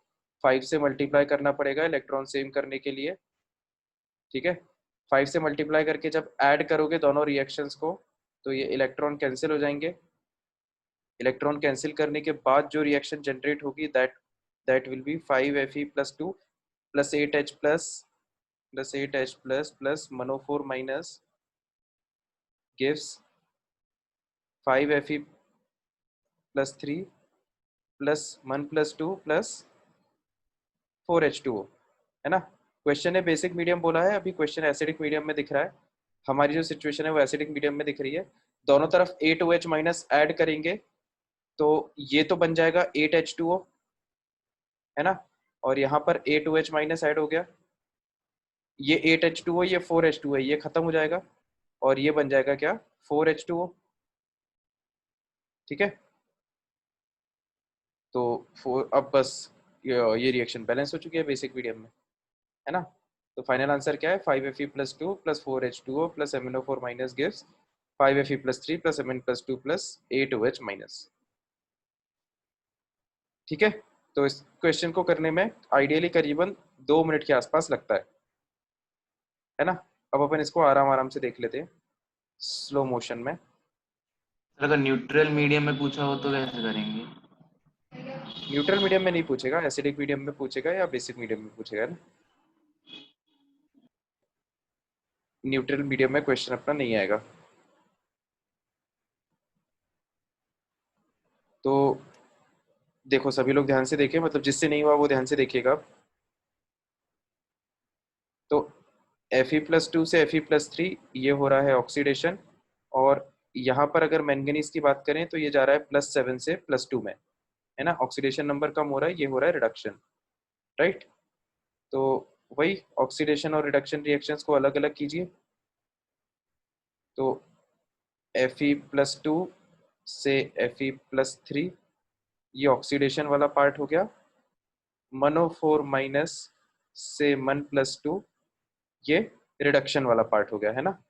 [SPEAKER 1] 5 से मल्टीप्लाई करना पड़ेगा इलेक्ट्रॉन सेम करने के लिए। ठीक है, 5 से मल्टीप्लाई करके जब ऐड करोगे दोनों रिएक्शंस को तो ये इलेक्ट्रॉन कैंसिल हो जाएंगे। इलेक्ट्रॉन कैंसिल करने के बाद जो रिएक्शन जनरेट होगी that will be 5Fe+2 +8H plus मनोफोर माइनस गिव्स 5Fe+3 प्लस मन+2 प्लस 4H2O, है ना। क्वेश्चन है बेसिक मीडियम बोला है, अभी क्वेश्चन एसिडिक मीडियम में दिख रहा है। हमारी जो सिचुएशन है वो एसिडिक मीडियम में दिख रही है। दोनों तरफ A2H- ऐड करेंगे तो ये तो बन जाएगा 8H2O, है ना। और यहाँ पर A2H- ऐड हो गया, ये 8H2O, ये 4H2O है, ये खत्म हो जाएगा और ये बन जाएगा क्या 4H2O। ठीक है, तो अब बस ये रिएक्शन बैलेंस हो चुकी है बेसिक मीडियम में, है ना। तो फाइनल आंसर क्या है 5Fe+2 plus 4H2O plus MnO4 minus gives 5Fe+3 plus Mn+2 plus A2H-। ठीक है, तो इस क्वेश्चन को करने में आइडियली करीबन 2 मिनट के आसपास लगता है ना। अब अपन इसको आराम आराम से देख लेते हैं स्लो मोशन में।
[SPEAKER 4] सर अगर न्यूट्रल मीडियम में पूछा हो तो कैसे करेंगे?
[SPEAKER 1] न्यूट्रल मीडियम में नहीं पूछेगा, एसिडिक मीडियम में पूछेगा या बेसिक मीडियम में पूछेगा ना। न्यूट्रल मीडियम में क्वेश्चन अपना नहीं आएगा। तो देखो सभी लोग ध्यान से देखें, मतलब जिससे नहीं हुआ वो ध्यान से देखिएगा। तो Fe+2 से Fe+3 ये हो रहा है ऑक्सीडेशन, और यहाँ पर अगर मैंगनीज की बात करें तो ये जा रहा है +7 से +2 में, है ना। ऑक्सीडेशन नंबर कम हो रहा है, ये हो रहा है रिडक्शन, राइट। तो वही ऑक्सीडेशन और रिडक्शन रिएक्शंस को अलग अलग कीजिए। तो Fe+2 से Fe+3 ये ऑक्सीडेशन वाला पार्ट हो गया, मनोफोर माइनस से मन+2 ये रिडक्शन वाला पार्ट हो गया, है ना।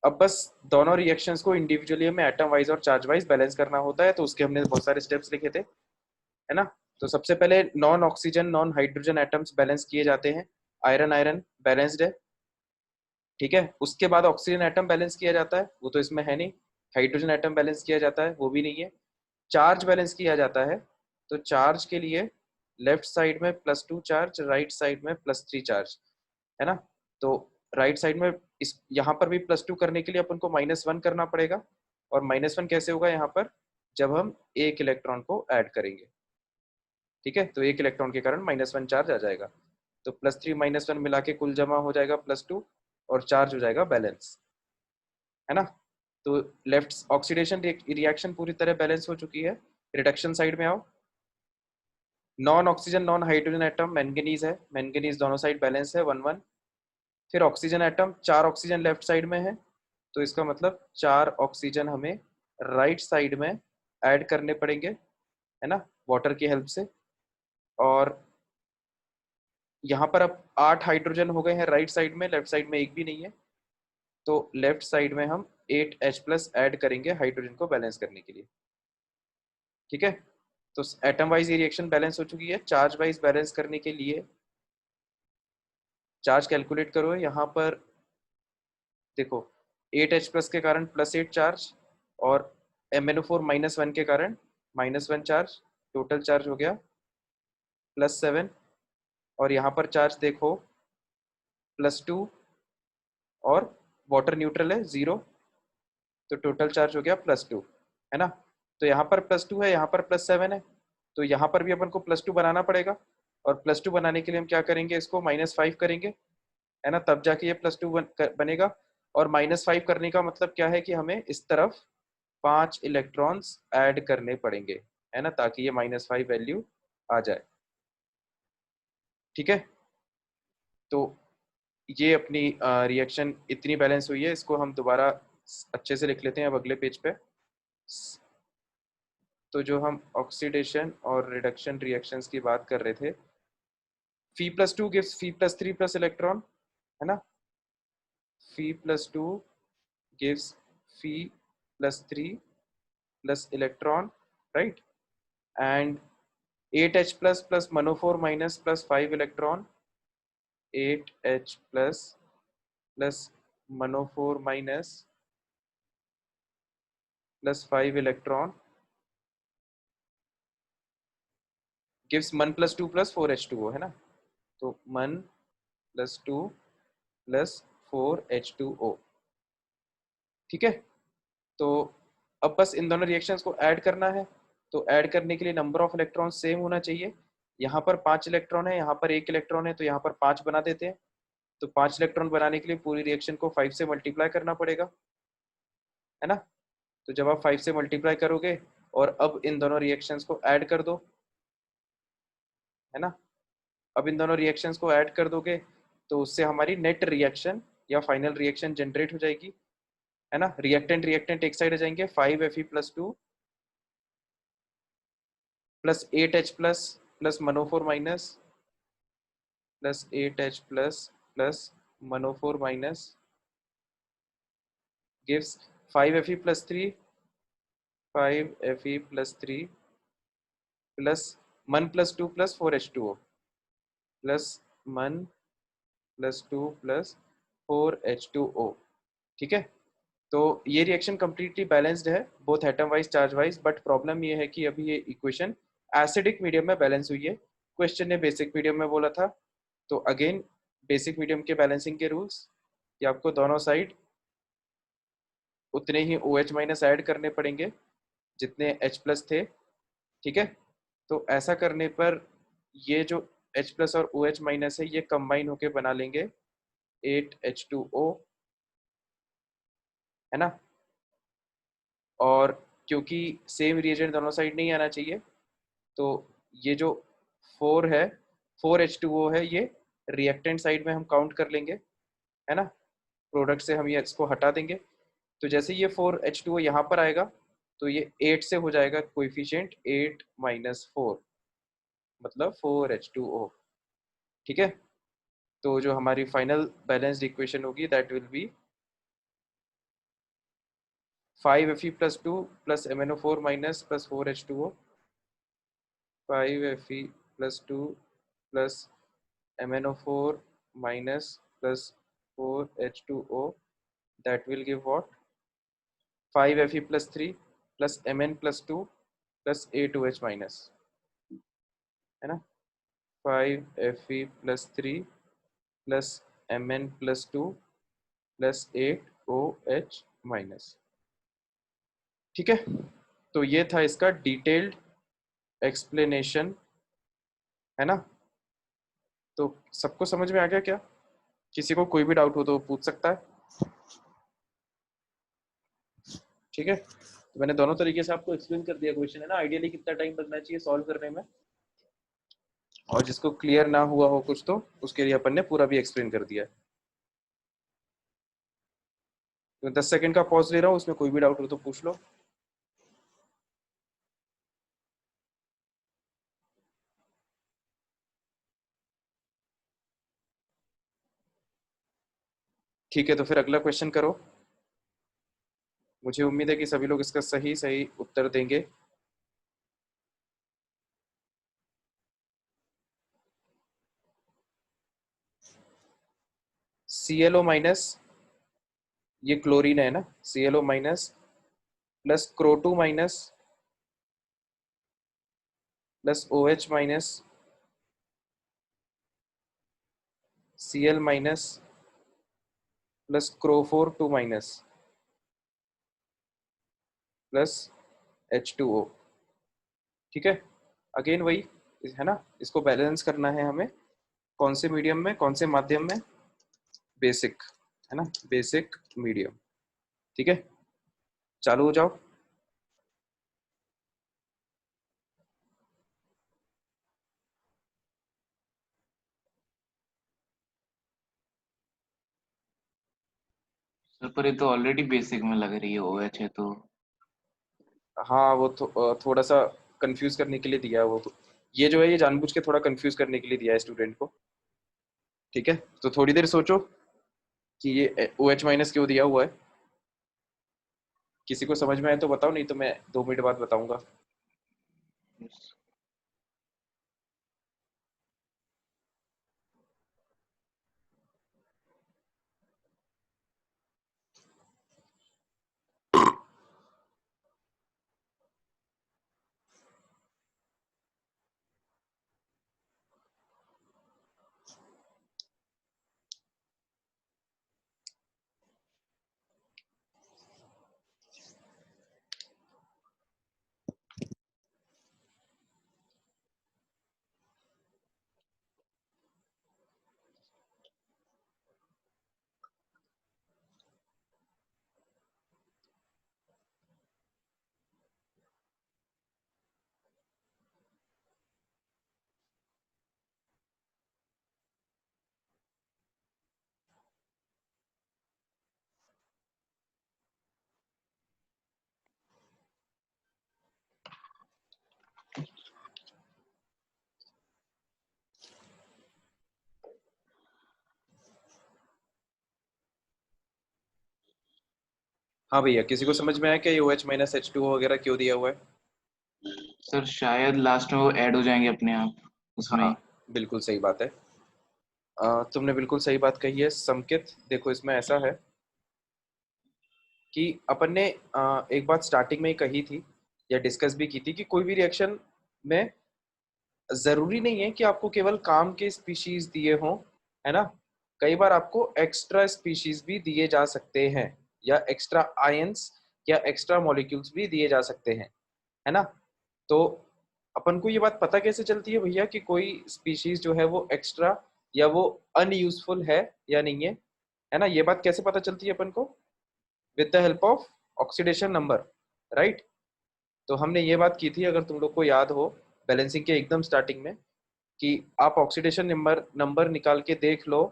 [SPEAKER 1] अब बस दोनों रिएक्शंस को इंडिविजुअली हमें एटम वाइज और चार्ज वाइज बैलेंस करना होता है, तो उसके हमने बहुत सारे स्टेप्स लिखे थे, है ना। तो सबसे पहले non oxygen non hydrogen atoms balance किए जाते हैं। आयरन आयरन बैलेंस्ड है, ठीक है। उसके बाद ऑक्सीजन एटम बैलेंस किया जाता है, वो तो इसमें है नहीं। हाइड्रोजन एटम बैलेंस किया जाता है, वो भी नहीं है। चार्ज बैलेंस किया जाता है, तो चार्ज के लिए लेफ्ट साइड में +2 चार्ज, राइट साइड में +3 चार्ज, है ना। तो राइट साइड में इस यहाँ पर भी +2 करने के लिए अपन को -1 करना पड़ेगा, और -1 कैसे होगा यहाँ पर, जब हम एक इलेक्ट्रॉन को ऐड करेंगे। ठीक है, तो एक इलेक्ट्रॉन के कारण -1 चार्ज आ जाएगा, तो +3 -1 मिला के कुल जमा हो जाएगा +2 और चार्ज हो जाएगा बैलेंस, है ना। तो लेफ्ट ऑक्सीडेशन रिएक्शन पूरी तरह बैलेंस हो चुकी है। रिडक्शन साइड में आओ। Non oxygen non hydrogen atom manganese है, मैंगनीज दोनों साइड बैलेंस है 1-1। फिर oxygen atom, 4 oxygen left side में है, तो इसका मतलब 4 ऑक्सीजन हमें राइट साइड में ऐड करने पड़ेंगे, है ना, वाटर की हेल्प से। और यहाँ पर अब 8 हाइड्रोजन हो गए हैं राइट साइड में, लेफ्ट साइड में एक भी नहीं है, तो लेफ्ट साइड में हम 8H+ ऐड करेंगे हाइड्रोजन को बैलेंस करने के लिए। ठीक है, तो एटम वाइज ये रिएक्शन बैलेंस हो चुकी है। चार्ज वाइज बैलेंस करने के लिए चार्ज कैलकुलेट करो। यहाँ पर देखो 8H+ के कारण +8 चार्ज और MnO4 -1 के कारण -1 चार्ज, टोटल चार्ज हो गया +7। और यहाँ पर चार्ज देखो +2 और वाटर न्यूट्रल है 0, तो टोटल चार्ज हो गया +2, है ना। तो यहाँ पर +2 है, यहाँ पर +7 है, तो यहाँ पर भी अपन को +2 बनाना पड़ेगा। और +2 बनाने के लिए हम क्या करेंगे, इसको -5 करेंगे, है ना, तब जाके ये +2 बनेगा। और -5 करने का मतलब क्या है कि हमें इस तरफ 5 इलेक्ट्रॉन्स ऐड करने पड़ेंगे, है ना, ताकि ये -5 वैल्यू आ जाए। ठीक है, तो ये अपनी रिएक्शन इतनी बैलेंस हुई है। इसको हम दोबारा अच्छे से लिख लेते हैं अब अगले पेज पे। तो जो हम ऑक्सीडेशन और रिडक्शन रिएक्शंस की बात कर रहे थे, Fe+2 gives Fe+3 इलेक्ट्रॉन, है ना, Fe+2 gives Fe+3 electron, right? And 8H+ plus MnO4 minus plus 5 electron, 8H+ plus MnO4 minus plus 5 electron gives Man+2 plus 4H2O, है ना, तो Man+2 plus 4H2O। ठीक है, तो अब बस इन दोनों रिएक्शंस को ऐड करना है। तो ऐड करने के लिए नंबर ऑफ इलेक्ट्रॉन सेम होना चाहिए। यहाँ पर 5 इलेक्ट्रॉन है, यहाँ पर 1 इलेक्ट्रॉन है, तो यहाँ पर 5 बना देते हैं। तो 5 इलेक्ट्रॉन बनाने के लिए पूरी रिएक्शन को 5 से मल्टीप्लाई करना पड़ेगा, है ना। तो जब आप 5 से मल्टीप्लाई करोगे और अब इन दोनों रिएक्शंस को ऐड कर दो, है ना, अब इन दोनों रिएक्शंस को ऐड कर दोगे तो उससे हमारी नेट रिएक्शन या फाइनल रिएक्शन जनरेट हो जाएगी, है ना। रिएक्टेंट रिएक्टेंट एक साइड आ जाएंगे, 5Fe+2 plus 8H+ plus MnO4 minus plus 8H+ plus MnO4 minus gives 5Fe+3 5Fe+3 plus Man+2 plus 4H2O plus Man+2 plus 4H2O। ठीक है, तो ये रिएक्शन कंप्लीटली बैलेंस्ड है both atom wise charge wise. But problem ये है कि अभी ये इक्वेशन एसिडिक मीडियम में बैलेंस हुई है। क्वेश्चन ने बेसिक मीडियम में बोला था, तो अगेन बेसिक मीडियम के बैलेंसिंग के रूल्स कि आपको दोनों साइड उतने ही OH- ऐड करने पड़ेंगे जितने H+ थे। ठीक है, तो ऐसा करने पर ये जो H+ और OH- है ये कंबाइन होके बना लेंगे 8H2O, है ना। और क्योंकि सेम रिएजेंट दोनों साइड नहीं आना चाहिए, तो ये जो 4 है 4H2O है, ये रिएक्टेंट साइड में हम काउंट कर लेंगे, है ना, प्रोडक्ट से हम ये इसको हटा देंगे। तो जैसे ये 4H2O यहाँ पर आएगा तो ये 8 से हो जाएगा कोएफिशिएंट 8 - 4 मतलब 4H2O। ठीक है, तो जो हमारी फाइनल बैलेंस्ड इक्वेशन होगी that will be 5Fe+2 plus MnO4 minus plus 4H2O, 5Fe+2 plus MnO4 minus plus 4H2O, that will give what, 5Fe+3 plus Mn+2 plus A2H minus, है ना, 5Fe+3 plus Mn+2 plus 8OH minus। ठीक है, तो ये था इसका detailed explanation, है ना। तो सबको समझ में आ गया क्या? किसी को कोई भी डाउट हो तो पूछ सकता है। ठीक है, तो मैंने दोनों तरीके से आपको एक्सप्लेन कर दिया क्वेश्चन, है ना। आइडियली कितना टाइम लगना चाहिए सॉल्व करने में, और जिसको क्लियर ना हुआ हो कुछ तो उसके लिए अपन ने पूरा भी एक्सप्लेन कर दिया है। तो 10 सेकंड का पॉज ले रहा हूँ, उसमें कोई भी डाउट हो तो पूछ लो। ठीक है, तो फिर अगला क्वेश्चन करो। मुझे उम्मीद है कि सभी लोग इसका सही सही उत्तर देंगे। ClO माइनस, ये क्लोरीन है ना, ClO minus plus Cro2 minus plus OH minus Cl minus plus Cro4 2 minus plus H2O। ठीक है, अगेन वही है ना, इसको बैलेंस करना है हमें। कौन से मीडियम में, कौन से माध्यम में? बेसिक, है ना, बेसिक मीडियम। ठीक है, चालू हो जाओ।
[SPEAKER 4] सर पर ये तो ऑलरेडी बेसिक में लग रही है, OH है तो।
[SPEAKER 1] हाँ, वो थोड़ा सा कंफ्यूज करने के लिए दिया है वो तो, ये जो है ये जानबूझ के थोड़ा कंफ्यूज करने के लिए दिया है स्टूडेंट को। ठीक है, तो थोड़ी देर सोचो कि ये OH माइनस क्यों दिया हुआ है। किसी को समझ में आए तो बताओ, नहीं तो मैं 2 मिनट बाद बताऊंगा। हाँ भैया, किसी को समझ में आया क्या ये OH माइनस H2O वगैरह क्यों दिया हुआ है?
[SPEAKER 4] सर शायद लास्ट में वो ऐड हो जाएंगे अपने आप उसमें
[SPEAKER 1] हाँ,
[SPEAKER 4] ही।
[SPEAKER 1] बिल्कुल सही बात है। तुमने बिल्कुल सही बात कही है संकित। देखो, इसमें ऐसा है कि अपन ने एक बात स्टार्टिंग में ही कही थी या डिस्कस भी की थी कि कोई भी रिएक्शन में जरूरी नहीं है कि आपको केवल काम के स्पीशीज दिए हों, है ना। कई बार आपको एक्स्ट्रा स्पीशीज भी दिए जा सकते हैं, या एक्स्ट्रा आयंस या एक्स्ट्रा मॉलिक्यूल्स भी दिए जा सकते हैं, है ना। तो अपन को ये बात पता कैसे चलती है भैया कि कोई स्पीशीज जो है वो एक्स्ट्रा या वो अनयूजफुल है या नहीं है ना। ये बात कैसे पता चलती है अपन को? With the help of oxidation number, right. तो हमने ये बात की थी, अगर तुम लोग को याद हो, बैलेंसिंग के एकदम स्टार्टिंग में, कि आप ऑक्सीडेशन नंबर नंबर निकाल के देख लो,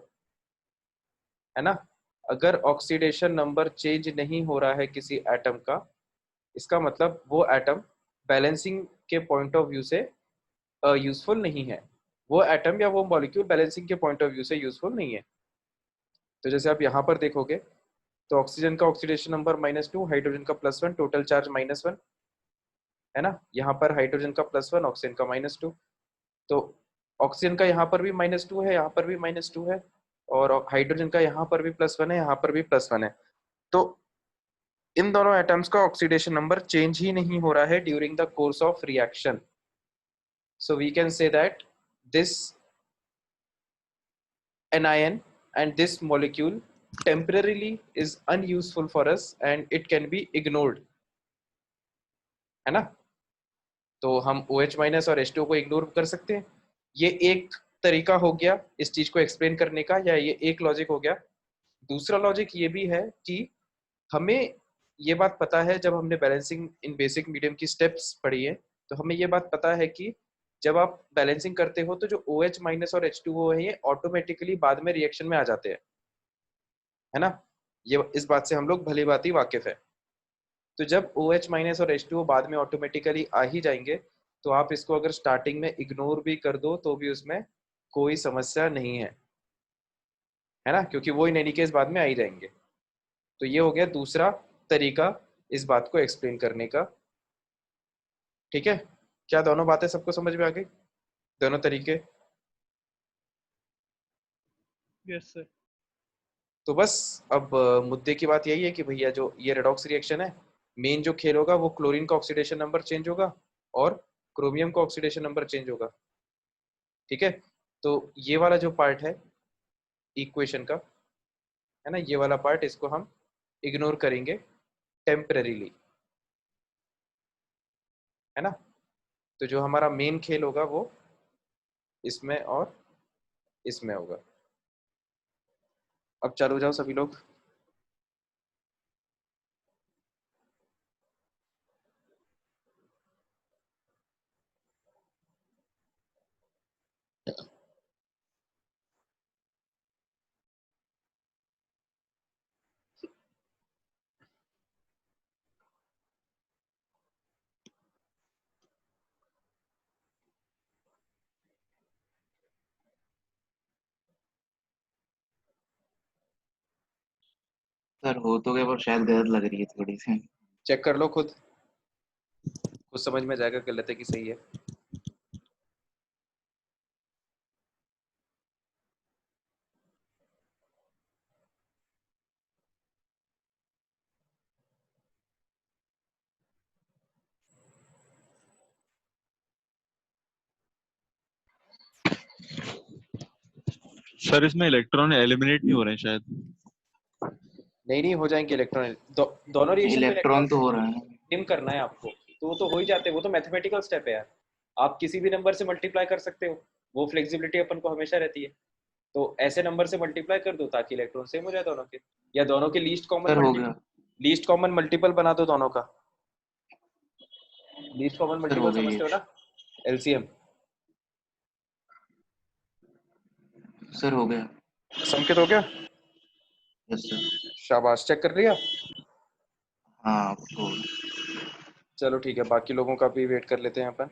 [SPEAKER 1] है ना। अगर ऑक्सीडेशन नंबर चेंज नहीं हो रहा है किसी एटम का, इसका मतलब वो एटम बैलेंसिंग के पॉइंट ऑफ व्यू से यूजफुल नहीं है। वो एटम या वो मॉलिक्यूल बैलेंसिंग के पॉइंट ऑफ व्यू से यूजफुल नहीं है। तो जैसे आप यहाँ पर देखोगे, तो ऑक्सीजन का ऑक्सीडेशन नंबर -2, हाइड्रोजन का +1, टोटल चार्ज -1, है ना। यहाँ पर हाइड्रोजन का +1, ऑक्सीजन का -2। तो ऑक्सीजन का यहाँ पर भी -2 है, यहाँ पर भी -2 है, और हाइड्रोजन का यहाँ पर भी +1 है, यहाँ पर भी +1 है। तो इन दोनों एटम्स का ऑक्सीडेशन नंबर चेंज ही नहीं हो रहा है during the course of reaction. So we can say that this anion and this molecule temporarily is unuseful for us and it can be ignored, है ना। तो हम OH माइनस और H2O को इग्नोर कर सकते हैं। ये एक तरीका हो गया इस चीज को एक्सप्लेन करने का, या ये एक लॉजिक हो गया। दूसरा लॉजिक ये भी है कि हमें ये बात पता है, जब हमने बैलेंसिंग इन बेसिक मीडियम की स्टेप्स पढ़ी है तो हमें ये बात पता है कि जब आप बैलेंसिंग करते हो तो जो OH माइनस और H2O है ये ऑटोमेटिकली बाद में रिएक्शन में आ जाते हैं, है ना। ये इस बात से हम लोग भली भांति वाकिफ है। तो जब OH माइनस और H2O बाद में ऑटोमेटिकली आ ही जाएंगे तो आप इसको अगर स्टार्टिंग में इग्नोर भी कर दो तो भी उसमें कोई समस्या नहीं है ना, क्योंकि वो इन एनी केस बाद में आ ही जाएंगे। तो ये हो गया दूसरा तरीका इस बात को एक्सप्लेन करने का। ठीक है, क्या दोनों बातें सबको समझ में आ गई, दोनों तरीके?
[SPEAKER 2] Yes sir.
[SPEAKER 1] तो बस अब मुद्दे की बात यही है कि भैया जो ये रेडॉक्स रिएक्शन है, मेन जो खेल होगा वो क्लोरीन का ऑक्सीडेशन नंबर चेंज होगा और क्रोमियम का ऑक्सीडेशन नंबर चेंज होगा। ठीक है, तो ये वाला जो पार्ट है इक्वेशन का, है ना, ये वाला पार्ट इसको हम इग्नोर करेंगे टेम्परेरीली, है ना। तो जो हमारा मेन खेल होगा वो इसमें और इसमें होगा। अब चालू हो जाओ सभी लोग।
[SPEAKER 4] सर हो तो गया पर शायद गलत लग रही है थोड़ी सी।
[SPEAKER 1] चेक कर लो खुद, कुछ समझ में जाएगा गलत है कि सही है।
[SPEAKER 5] सर इसमें इलेक्ट्रॉन एलिमिनेट नहीं हो रहे हैं शायद।
[SPEAKER 1] नहीं नहीं, हो जाएंगे इलेक्ट्रॉन दोनों रिएक्शन में
[SPEAKER 4] इलेक्ट्रॉन
[SPEAKER 1] इलेक्ट्रॉन
[SPEAKER 4] तो हो रहा है।
[SPEAKER 1] डिम करना है आपको, तो वो तो हो ही जाते हैं, वो तो मैथमेटिकल स्टेप है यार। आप किसी भी नंबर से मल्टीप्लाई कर सकते हो, वो फ्लेक्सिबिलिटी अपन को हमेशा रहती है। तो ऐसे नंबर से मल्टीप्लाई कर दो ताकि इलेक्ट्रॉन सेम हो जाए दोनों के, या दोनों के
[SPEAKER 4] सर हो गया।
[SPEAKER 1] लीस्ट कॉमन मल्टीपल बना दो दोनों का। लीस्ट कॉमन
[SPEAKER 4] सर हो
[SPEAKER 1] मल्टीपल
[SPEAKER 4] गया ये।
[SPEAKER 1] समझते हो ना, एलसीएम।
[SPEAKER 4] सर हो गया।
[SPEAKER 1] संकेत हो गया,
[SPEAKER 4] यस सर।
[SPEAKER 1] शाबाश, चेक कर लिया।
[SPEAKER 4] हाँ तो
[SPEAKER 1] चलो ठीक है, बाकी लोगों का भी वेट कर लेते हैं अपन।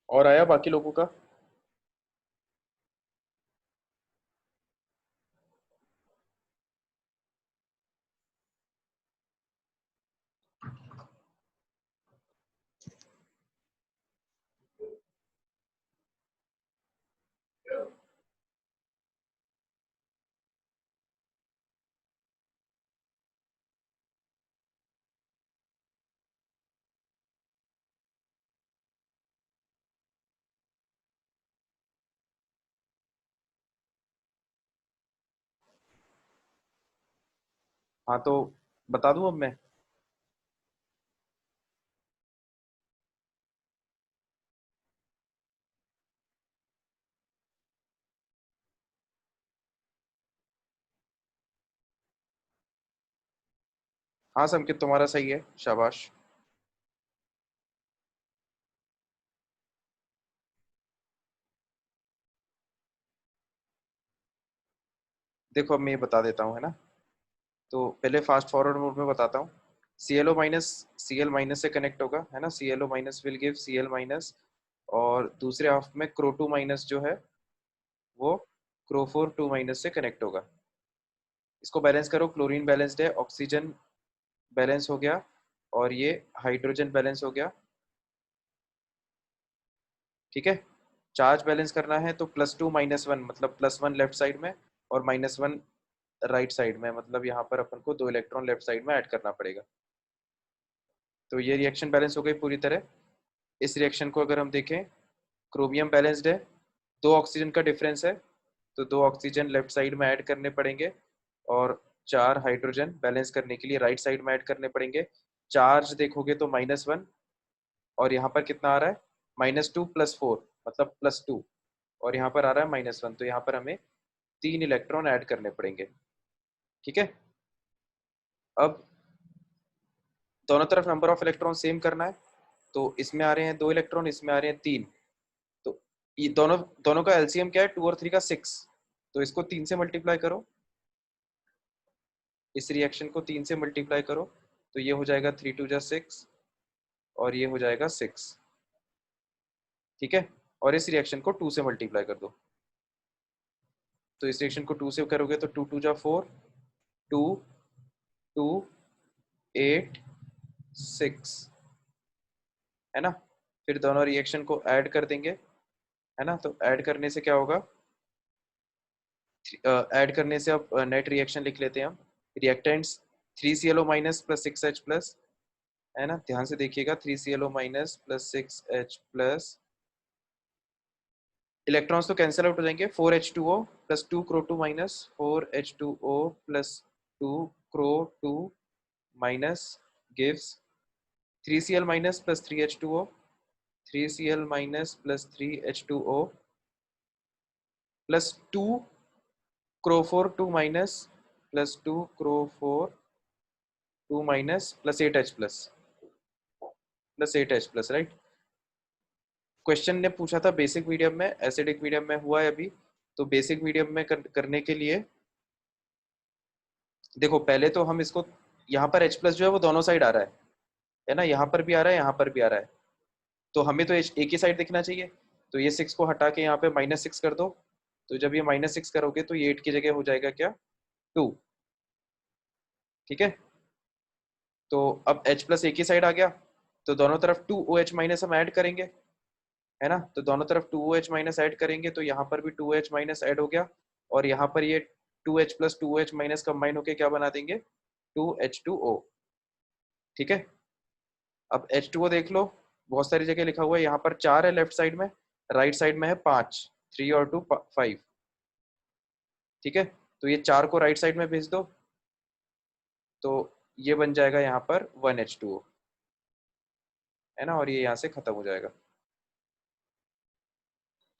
[SPEAKER 1] और आया बाकी लोगों का? हाँ तो बता दूं अब मैं? हाँ संकेत, तुम्हारा सही है, शाबाश। देखो अब मैं ये बता देता हूँ, है ना। तो पहले फास्ट फॉरवर्ड मोड में बताता हूँ। ClO माइनस Cl माइनस से कनेक्ट होगा, है ना। ClO minus will give Cl minus, और दूसरे हाफ में Cro2 माइनस जो है वो Cro4 2 माइनस से कनेक्ट होगा। इसको बैलेंस करो, क्लोरीन बैलेंस्ड है, ऑक्सीजन बैलेंस हो गया, और ये हाइड्रोजन बैलेंस हो गया। ठीक है। चार्ज बैलेंस करना है तो +2 - 1, मतलब +1 लेफ्ट साइड में और -1 राइट साइड में, मतलब यहाँ पर अपन को 2 इलेक्ट्रॉन लेफ्ट साइड में ऐड करना पड़ेगा। तो ये रिएक्शन बैलेंस हो गई पूरी तरह। इस रिएक्शन को अगर हम देखें, क्रोमियम बैलेंस्ड है, 2 ऑक्सीजन का डिफरेंस है, तो 2 ऑक्सीजन लेफ्ट साइड में ऐड करने पड़ेंगे, और 4 हाइड्रोजन बैलेंस करने के लिए राइट साइड में ऐड करने पड़ेंगे। चार्ज देखोगे तो -1, और यहाँ पर कितना आ रहा है, -2 + 4 मतलब +2, और यहाँ पर आ रहा है -1, तो यहाँ पर हमें 3 इलेक्ट्रॉन ऐड करने पड़ेंगे। ठीक है। अब दोनों तरफ नंबर ऑफ इलेक्ट्रॉन सेम करना है, तो इसमें आ रहे हैं 2 इलेक्ट्रॉन, इसमें आ रहे हैं 3, तो ये दोनों दोनों का एलसीएम क्या है, 2 और 3 का 6, तो इसको 3 से मल्टीप्लाई करो, इस रिएक्शन को 3 से मल्टीप्लाई करो, तो ये हो जाएगा 3 × 2 = 6, और ये हो जाएगा 6। ठीक है। और इस रिएक्शन को 2 से मल्टीप्लाई कर दो, तो इस रिएक्शन को 2 से करोगे तो 2 × 2 = 4, 2 2 8 6, है ना। फिर दोनों रिएक्शन को ऐड कर देंगे, है ना। तो ऐड करने से क्या होगा, ऐड करने से अब नेट रिएक्शन लिख लेते हैं हम। रिएक्टेंट्स 3ClO- + 6H+, है ना, ध्यान से देखिएगा, 3ClO- + 6H+, इलेक्ट्रॉन्स तो कैंसिल आउट हो जाएंगे, 4H2O + 2 Cro2 minus, 4H2O + 2 Cro2 minus gives 3Cl- + 3H2O, 3Cl- + 3H2O + 2 Cro4 2 minus + 2 Cro4 2 minus + 8H+, right. Question ने पूछा था बेसिक मीडियम में, एसिडिक मीडियम में हुआ है अभी, तो बेसिक मीडियम में करने के लिए देखो, पहले तो हम इसको, यहाँ पर H+ जो है वो दोनों साइड आ रहा है ना, यहाँ पर भी आ रहा है, यहाँ पर भी आ रहा है, तो हमें तो एक ही साइड दिखना चाहिए, तो ये 6 को हटा के यहाँ पे -6 कर दो, तो जब ये -6 करोगे तो ये 8 की जगह हो जाएगा क्या, 2। ठीक है। तो अब H+ एक ही साइड आ गया, तो दोनों तरफ 2OH- हम ऐड करेंगे, है ना। तो दोनों तरफ 2OH- ऐड करेंगे, तो यहाँ पर भी 2OH- ऐड हो गया, और यहाँ पर ये 2H + 2OH- कंबाइन होके क्या बना देंगे, 2H2O। ठीक है। अब H2O देख लो, बहुत सारी जगह लिखा हुआ है, यहाँ पर 4 है लेफ्ट साइड में, राइट साइड में है 5, 3 और 2 5। ठीक है। तो ये 4 को राइट साइड में भेज दो, तो ये बन जाएगा यहाँ पर 1H2O, है ना, और ये यहाँ से खत्म हो जाएगा।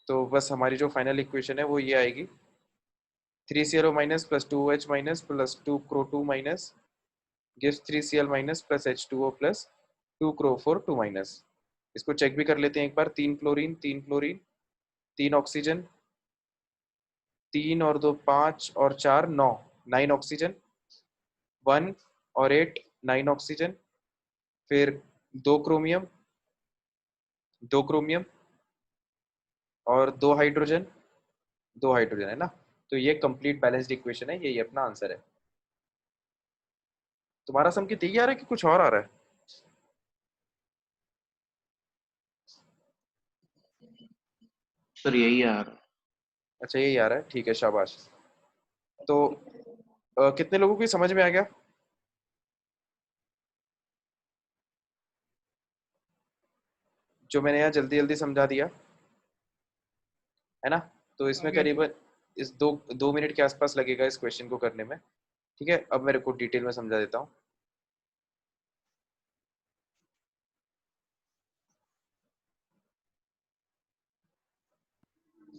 [SPEAKER 1] तो बस हमारी जो फाइनल इक्वेशन है वो ये आएगी, 3ClO- + 2OH- + 2 Cro2 minus gives 3Cl- + H2O + 2 Cro4 2-। इसको चेक भी कर लेते हैं एक बार, 3 क्लोरीन 3 क्लोरीन, 3 ऑक्सीजन, 3 और 2 5 और 4 9, 9 ऑक्सीजन, 1 और 8 9 ऑक्सीजन, फिर 2 क्रोमियम, 2 क्रोमियम, और 2 हाइड्रोजन, 2 हाइड्रोजन, है ना। तो ये कंप्लीट बैलेंस्ड इक्वेशन है, यही अपना आंसर है। तुम्हारा संकेत यही आ रहा है कि कुछ और आ रहा है?
[SPEAKER 4] सर यही आ रहा है।
[SPEAKER 1] अच्छा यही आ रहा है, ठीक है, शाबाश। तो कितने लोगों की समझ में आ गया? जो मैंने यहाँ जल्दी जल्दी समझा दिया, है ना। तो इसमें
[SPEAKER 2] आगे
[SPEAKER 1] करीबन इस 2 मिनट के आसपास लगेगा इस क्वेश्चन को करने में। ठीक है। अब मेरे को डिटेल में समझा देता हूँ।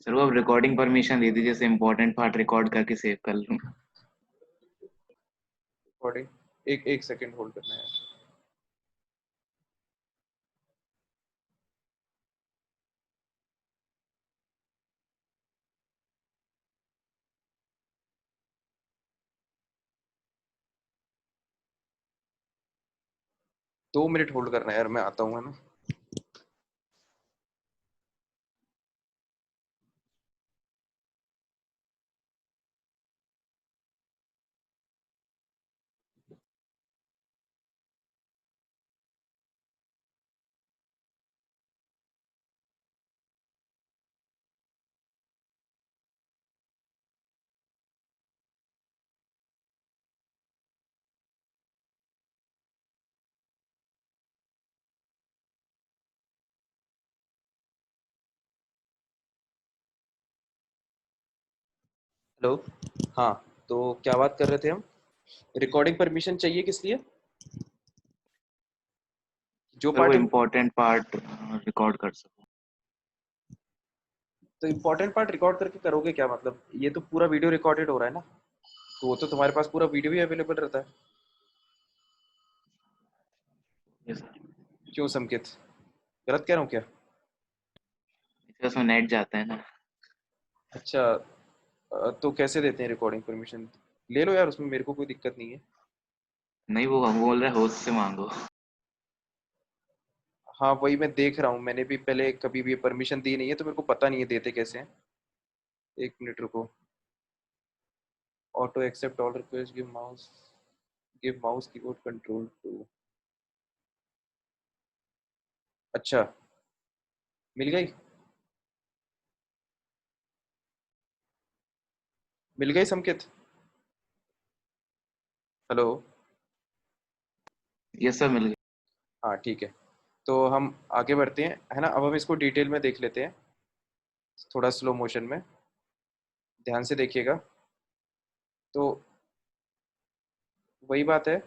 [SPEAKER 4] सर वो अब रिकॉर्डिंग परमिशन दे दीजिए, जैसे इम्पोर्टेंट पार्ट रिकॉर्ड करके सेव कर लूँ।
[SPEAKER 1] रिकॉर्डिंग, एक सेकंड होल्ड करना है। दो मिनट होल्ड करना है यार, मैं आता हूँ, है ना। हेलो। हाँ, तो क्या बात कर रहे थे हम? रिकॉर्डिंग परमिशन चाहिए किस लिए? जो
[SPEAKER 4] सर वो
[SPEAKER 1] पार्ट
[SPEAKER 4] इम्पोर्टेंट पार्ट रिकॉर्ड कर सकूँ।
[SPEAKER 1] तो इम्पोर्टेंट पार्ट रिकॉर्ड करके करोगे क्या? मतलब ये तो पूरा वीडियो रिकॉर्डेड हो रहा है ना, तो वो तो तुम्हारे पास पूरा वीडियो भी अवेलेबल रहता है।
[SPEAKER 4] Yes sir.
[SPEAKER 1] क्यों संकेत, गलत कह रहा हूँ क्या?
[SPEAKER 4] इसमें नेट जाता है ना।
[SPEAKER 1] अच्छा, तो कैसे देते हैं रिकॉर्डिंग परमिशन? ले लो यार, उसमें मेरे को कोई दिक्कत नहीं है।
[SPEAKER 4] नहीं वो बोल रहा है होस्ट से मांगो।
[SPEAKER 1] हाँ वही मैं देख रहा हूँ, मैंने भी पहले कभी भी परमिशन दी नहीं है, तो मेरे को पता नहीं है देते कैसे हैं। एक मिनट रुको। Auto accept all request, give mouse keyboard control to. अच्छा, मिल गई, मिल गई संकेत। हेलो।
[SPEAKER 4] यस सर मिल गया।
[SPEAKER 1] हाँ ठीक है, तो हम आगे बढ़ते हैं, है ना। अब हम इसको डिटेल में देख लेते हैं, थोड़ा स्लो मोशन में, ध्यान से देखिएगा। तो वही बात है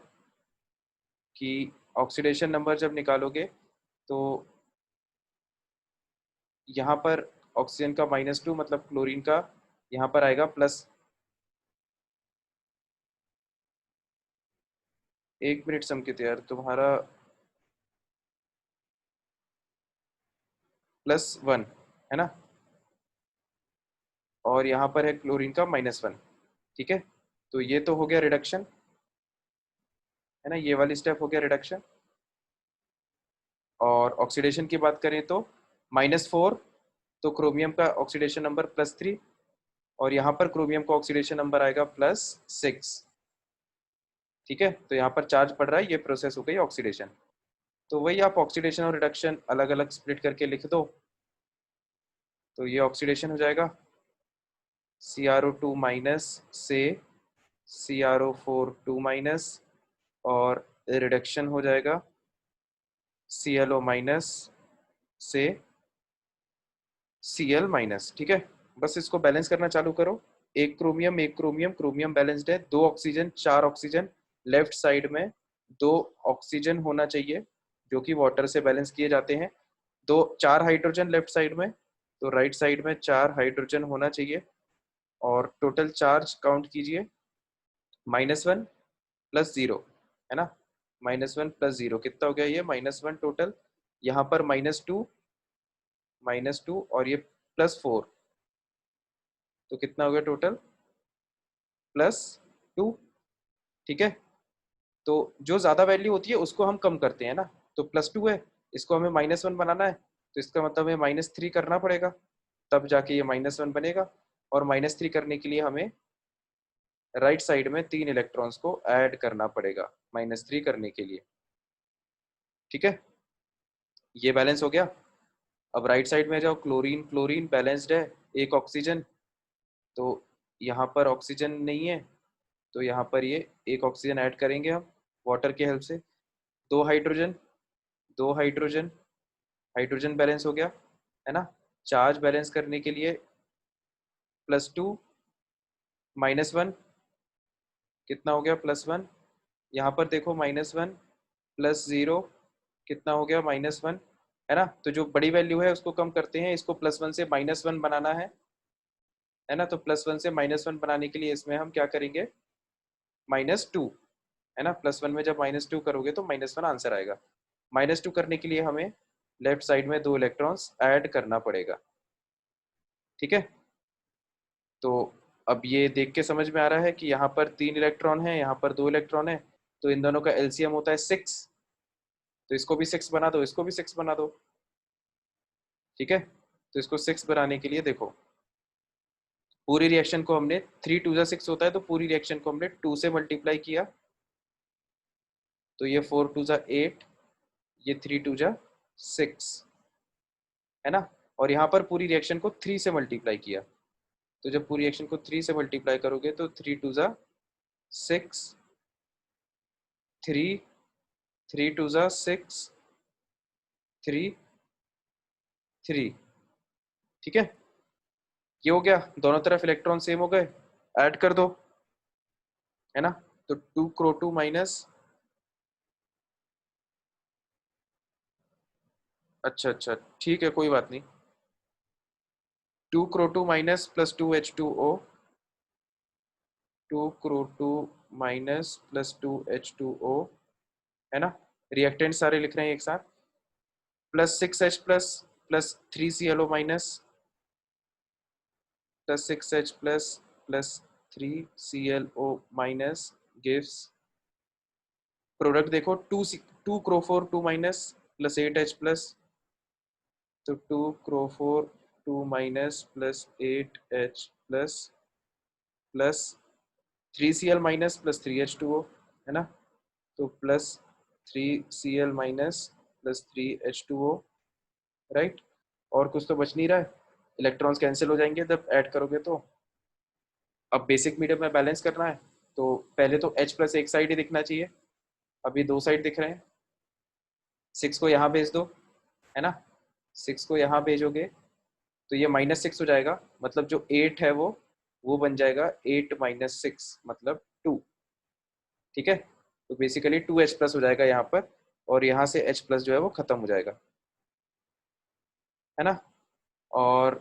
[SPEAKER 1] कि ऑक्सीडेशन नंबर जब निकालोगे तो यहाँ पर ऑक्सीजन का -2 मतलब क्लोरीन का यहाँ पर आएगा प्लस। एक मिनट संकेत यार, तुम्हारा +1 है ना, और यहाँ पर है क्लोरीन का -1। ठीक है, तो ये तो हो गया रिडक्शन, है ना, ये वाली स्टेप हो गया रिडक्शन। और ऑक्सीडेशन की बात करें तो -4, तो क्रोमियम का ऑक्सीडेशन नंबर +3, और यहाँ पर क्रोमियम का ऑक्सीडेशन नंबर आएगा +6। ठीक है, तो यहाँ पर चार्ज पड़ रहा है, ये प्रोसेस हो गई ऑक्सीडेशन। तो वही आप ऑक्सीडेशन और रिडक्शन अलग अलग स्प्लिट करके लिख दो, तो ये ऑक्सीडेशन हो जाएगा CrO2 माइनस से CrO4 2 माइनस, और रिडक्शन हो जाएगा ClO माइनस से Cl माइनस। ठीक है, बस इसको बैलेंस करना चालू करो। एक क्रोमियम एक क्रोमियम, क्रोमियम बैलेंस्ड है, 2 ऑक्सीजन 4 ऑक्सीजन, लेफ्ट साइड में 2 ऑक्सीजन होना चाहिए जो कि वाटर से बैलेंस किए जाते हैं। 4 हाइड्रोजन लेफ्ट साइड में, तो राइट साइड में 4 हाइड्रोजन होना चाहिए। और टोटल चार्ज काउंट कीजिए, -1 + 0, है ना। -1 + 0 कितना हो गया? ये -1 टोटल। यहाँ पर -2 और ये +4, तो कितना हो गया टोटल? +2। ठीक है, तो जो ज्यादा वैल्यू होती है उसको हम कम करते हैं ना, तो +2 है, इसको हमें -1 बनाना है, तो इसका मतलब हमें -3 करना पड़ेगा, तब जाके ये -1 बनेगा। और -3 करने के लिए हमें राइट साइड में 3 इलेक्ट्रॉन्स को ऐड करना पड़ेगा -3 करने के लिए। ठीक है, ये बैलेंस हो गया। अब राइट साइड में जाओ, क्लोरीन क्लोरीन बैलेंस्ड है, एक ऑक्सीजन, तो यहाँ पर ऑक्सीजन नहीं है, तो यहाँ पर ये एक ऑक्सीजन ऐड करेंगे हम वाटर की हेल्प से। 2 हाइड्रोजन 2 हाइड्रोजन, हाइड्रोजन बैलेंस हो गया, है ना। चार्ज बैलेंस करने के लिए +2 -1, कितना हो गया? +1। यहाँ पर देखो -1 + 0 कितना हो गया? -1, है ना। तो जो बड़ी वैल्यू है उसको कम करते हैं, इसको +1 से -1 बनाना है, है ना। तो +1 से -1 बनाने के लिए इसमें हम क्या करेंगे, -2, है ना। +1 में जब -2 करोगे तो -1 आंसर आएगा। -2 करने के लिए हमें लेफ्ट साइड में 2 इलेक्ट्रॉन्स ऐड करना पड़ेगा, ठीक है। तो अब ये देख के समझ में आ रहा है कि यहाँ पर 3 इलेक्ट्रॉन है, यहाँ पर 2 इलेक्ट्रॉन है, तो इन दोनों का एलसीएम होता है 6। तो इसको भी 6 बना दो, इसको भी 6 बना दो, ठीक है। तो इसको 6 बनाने के लिए देखो, पूरी रिएक्शन को हमने 3 2 जा 6 होता है, तो पूरी रिएक्शन को हमने 2 से मल्टीप्लाई किया, तो ये 4 2 जा 8, ये 3 2 जा 6, है ना। और यहाँ पर पूरी रिएक्शन को 3 से मल्टीप्लाई किया, तो जब पूरी रिएक्शन को 3 से मल्टीप्लाई करोगे तो 3 2 जा 6, 3 3 2 जा 6, 3 3, ठीक है। ये हो गया, दोनों तरफ इलेक्ट्रॉन सेम हो गए, ऐड कर दो, है ना। तो 2 क्रो 2 माइनस, अच्छा ठीक है, कोई बात नहीं। 2 क्रो 2 माइनस प्लस 2H2O, 2 क्रो 2 माइनस प्लस 2H2O, है ना। रिएक्टेंट सारे लिख रहे हैं एक साथ, plus 6H plus plus 3ClO minus plus 6H plus 3ClO minus gives, product देखो 2 क्रो 4 2 माइनस प्लस 8H प्लस, तो 2 क्रो 4 2 minus plus 8H plus plus 3Cl minus plus 3H2O, है ना। तो plus 3Cl minus plus 3H2O, right. और कुछ तो बच नहीं रहा है, इलेक्ट्रॉन्स कैंसिल हो जाएंगे जब ऐड करोगे तो। अब बेसिक मीडियम में बैलेंस करना है, तो पहले तो H प्लस एक साइड ही दिखना चाहिए, अभी 2 साइड दिख रहे हैं। 6 को यहाँ भेज दो, है ना। 6 को यहाँ भेजोगे तो ये -6 हो जाएगा, मतलब जो 8 है वो बन जाएगा 8 माइनस 6 मतलब 2, ठीक है। तो बेसिकली 2H प्लस हो जाएगा यहाँ पर, और यहाँ से H प्लस जो है वो खत्म हो जाएगा, है ना। और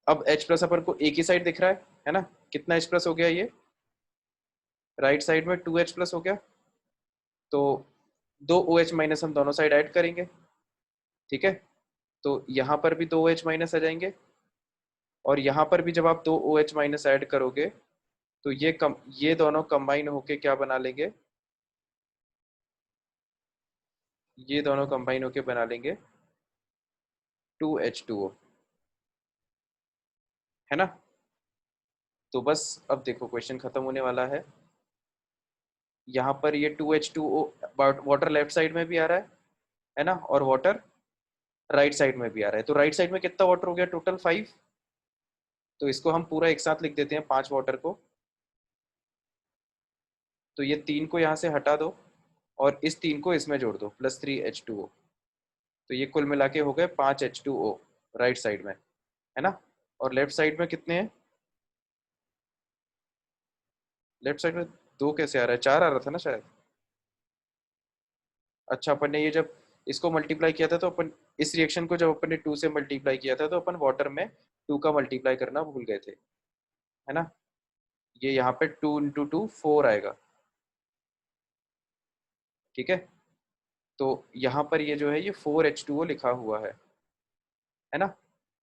[SPEAKER 1] अब H प्लस अपन को एक ही साइड दिख रहा है ना। कितना H प्लस हो गया, ये राइट साइड में 2H प्लस हो गया, तो 2 OH माइनस हम दोनों साइड ऐड करेंगे, ठीक है। तो यहाँ पर भी 2 OH माइनस आ जाएंगे, और यहाँ पर भी जब आप 2 OH माइनस ऐड करोगे तो ये दोनों कंबाइन होके क्या बना लेंगे, ये दोनों कंबाइन होके बना लेंगे 2H2O, है ना। तो बस अब देखो क्वेश्चन खत्म होने वाला है। यहाँ पर ये 2H2O वाटर लेफ्ट साइड में भी आ रहा है ना, और वाटर राइट साइड में भी आ रहा है। तो राइट साइड में कितना वाटर हो गया, टोटल 5। तो इसको हम पूरा एक साथ लिख देते हैं 5 वाटर को, तो ये 3 को यहाँ से हटा दो और इस 3 को इसमें जोड़ दो, प्लस 3H2O, तो ये कुल मिला के हो गए 5H2O राइट साइड में, है ना। और लेफ्ट साइड में कितने हैं, लेफ्ट साइड में 2 कैसे आ रहा है, 4 आ रहा था ना शायद। अच्छा, अपन ने ये जब इसको मल्टीप्लाई किया था तो अपन इस रिएक्शन को जब अपन ने 2 से मल्टीप्लाई किया था तो अपन वाटर में 2 का मल्टीप्लाई करना भूल गए थे, है ना। ये यहाँ पे 2 इंटू 2 4 आएगा, ठीक है। तो यहाँ पर ये जो है ये 4H2O लिखा हुआ है ना।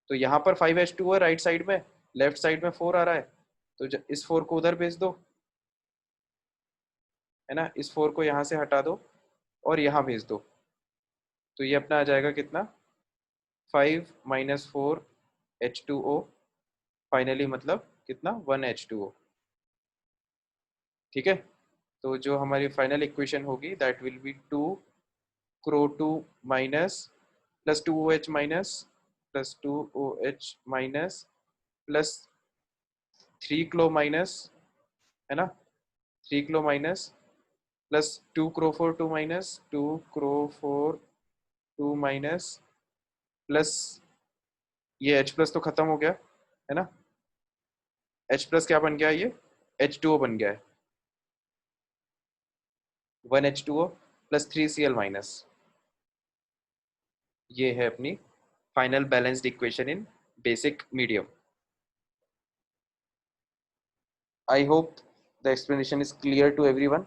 [SPEAKER 1] तो यहाँ पर 5H2O है राइट साइड में, लेफ्ट साइड में 4 आ रहा है, तो इस 4 को उधर भेज दो, है ना। इस 4 को यहाँ से हटा दो और यहाँ भेज दो, तो ये अपना आ जाएगा कितना, 5 माइनस 4H2O, फाइनली मतलब कितना 1H2O, ठीक है। तो जो हमारी फाइनल इक्वेशन होगी दैट विल बी 2 क्रो 2 minus plus 2OH minus plus 2OH minus plus 3 क्लो माइनस, है ना, 3 क्लो माइनस प्लस 2 क्रो 4 2 माइनस 2 क्रो 4 2 माइनस प्लस ये H प्लस तो खत्म हो गया, है ना। H प्लस क्या बन गया, ये H2O बन गया है, 1H2O प्लस 3Cl माइनस। ये है अपनी final balanced equation in basic medium. I hope the explanation is clear to everyone.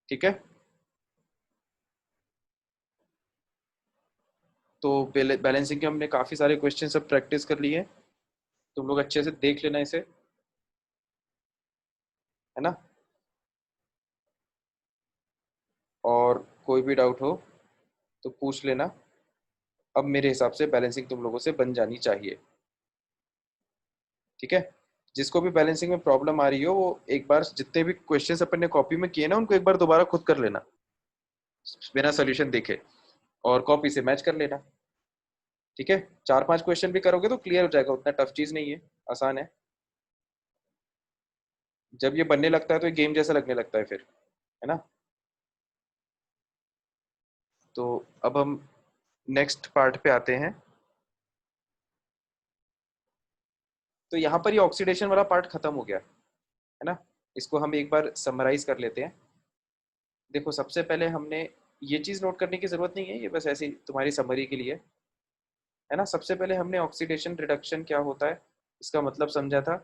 [SPEAKER 1] ठीक है, तो बैलेंसिंग के हमने काफी सारे क्वेश्चन सब प्रैक्टिस कर लिए, तुम लोग अच्छे से देख लेना इसे, है ना। और कोई भी डाउट हो तो पूछ लेना। अब मेरे हिसाब से बैलेंसिंग तुम लोगों से बन जानी चाहिए, ठीक है। जिसको भी बैलेंसिंग में प्रॉब्लम आ रही हो वो एक बार जितने भी क्वेश्चंस अपन ने कॉपी में किए ना उनको एक बार दोबारा खुद कर लेना बिना सॉल्यूशन देखे, और कॉपी से मैच कर लेना, ठीक है। 4-5 क्वेश्चन भी करोगे तो क्लियर हो जाएगा, उतना टफ चीज नहीं है, आसान है। जब ये बनने लगता है तो ये गेम जैसा लगने लगता है फिर, है ना। तो अब हम नेक्स्ट पार्ट पे आते हैं। तो यहाँ पर ये ऑक्सीडेशन वाला पार्ट खत्म हो गया, है ना। इसको हम एक बार समराइज कर लेते हैं। देखो सबसे पहले हमने ये चीज नोट करने की जरूरत नहीं है, ये बस ऐसी तुम्हारी समरी के लिए, है ना। सबसे पहले हमने ऑक्सीडेशन रिडक्शन क्या होता है इसका मतलब समझा था,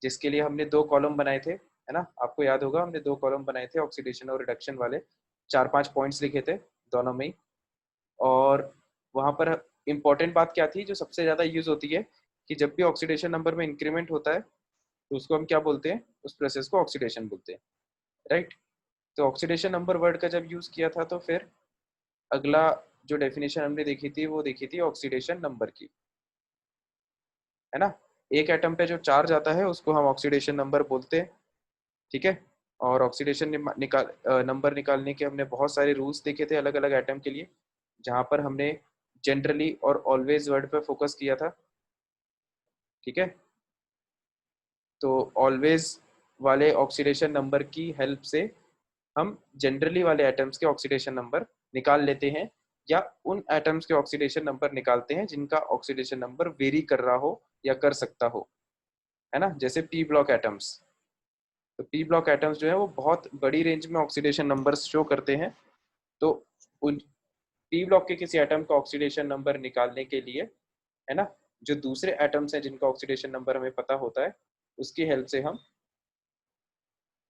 [SPEAKER 1] जिसके लिए हमने 2 कॉलम बनाए थे, है ना। आपको याद होगा हमने 2 कॉलम बनाए थे ऑक्सीडेशन और रिडक्शन वाले, 4-5 पॉइंट्स लिखे थे दोनों में ही। और वहां पर इंपॉर्टेंट बात क्या थी जो सबसे ज्यादा यूज होती है, कि जब भी ऑक्सीडेशन नंबर में इंक्रीमेंट होता है तो उसको हम क्या बोलते हैं, उस प्रोसेस को ऑक्सीडेशन बोलते हैं, राइट। तो ऑक्सीडेशन नंबर वर्ड का जब यूज किया था तो फिर अगला जो डेफिनेशन हमने देखी थी वो देखी थी ऑक्सीडेशन नंबर की, है ना। एक एटम पे जो चार्ज आता है उसको हम ऑक्सीडेशन नंबर बोलते हैं, ठीक है। और ऑक्सीडेशन नंबर निकालने के हमने बहुत सारे रूल्स देखे थे अलग अलग एटम के लिए, जहां पर हमने जनरली और ऑलवेज वर्ड पे फोकस किया था, ठीक है। तो ऑलवेज वाले ऑक्सीडेशन नंबर की हेल्प से हम जनरली वाले एटम्स के ऑक्सीडेशन नंबर निकाल लेते हैं, या उन एटम्स के ऑक्सीडेशन नंबर निकालते हैं जिनका ऑक्सीडेशन नंबर वेरी कर रहा हो या कर सकता हो, है ना। जैसे पी ब्लॉक एटम्स, तो पी ब्लॉक एटम्स जो है वो बहुत बड़ी रेंज में ऑक्सीडेशन नंबर्स शो करते हैं। तो उन पी ब्लॉक के किसी एटम का ऑक्सीडेशन नंबर निकालने के लिए, है ना, जो दूसरे एटम्स हैं जिनका ऑक्सीडेशन नंबर हमें पता होता है उसकी हेल्प से हम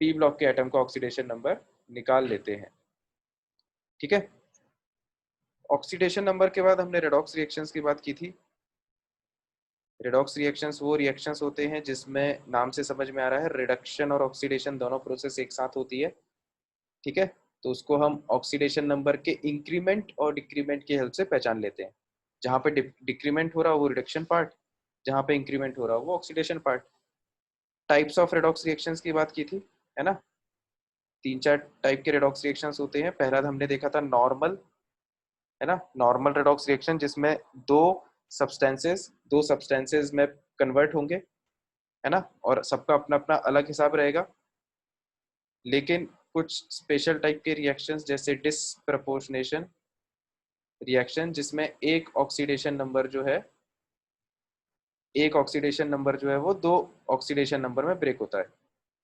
[SPEAKER 1] पी ब्लॉक के एटम का ऑक्सीडेशन नंबर निकाल लेते हैं, ठीक है। ऑक्सीडेशन नंबर के बाद हमने रेडॉक्स रिएक्शंस की बात की थी। रेडॉक्स रिएक्शंस वो रिएक्शंस होते हैं जिसमें नाम से समझ में आ रहा है रिडक्शन और ऑक्सीडेशन दोनों प्रोसेस एक साथ होती है, ठीक है। तो उसको हम ऑक्सीडेशन नंबर के इंक्रीमेंट और डिक्रीमेंट की हेल्प से पहचान लेते हैं। जहाँ पे डिक्रीमेंट हो रहा हो वो रिडक्शन पार्ट, जहाँ पे इंक्रीमेंट हो रहा हो वो oxidation part. Types of redox reactions की बात की थी, है ना। 3-4 टाइप के रेडॉक्स रिएक्शंस होते हैं। पहला हमने देखा था नॉर्मल, है ना, नॉर्मल रेडॉक्स रिएक्शन जिसमें दो सब्सटेंसेस में कन्वर्ट होंगे, है ना, और सबका अपना अपना अलग हिसाब रहेगा। लेकिन कुछ स्पेशल टाइप के रिएक्शंस जैसे डिसप्रपोर्शनेशन रिएक्शन, जिसमें एक ऑक्सीडेशन नंबर जो है वो 2 ऑक्सीडेशन नंबर में ब्रेक होता है,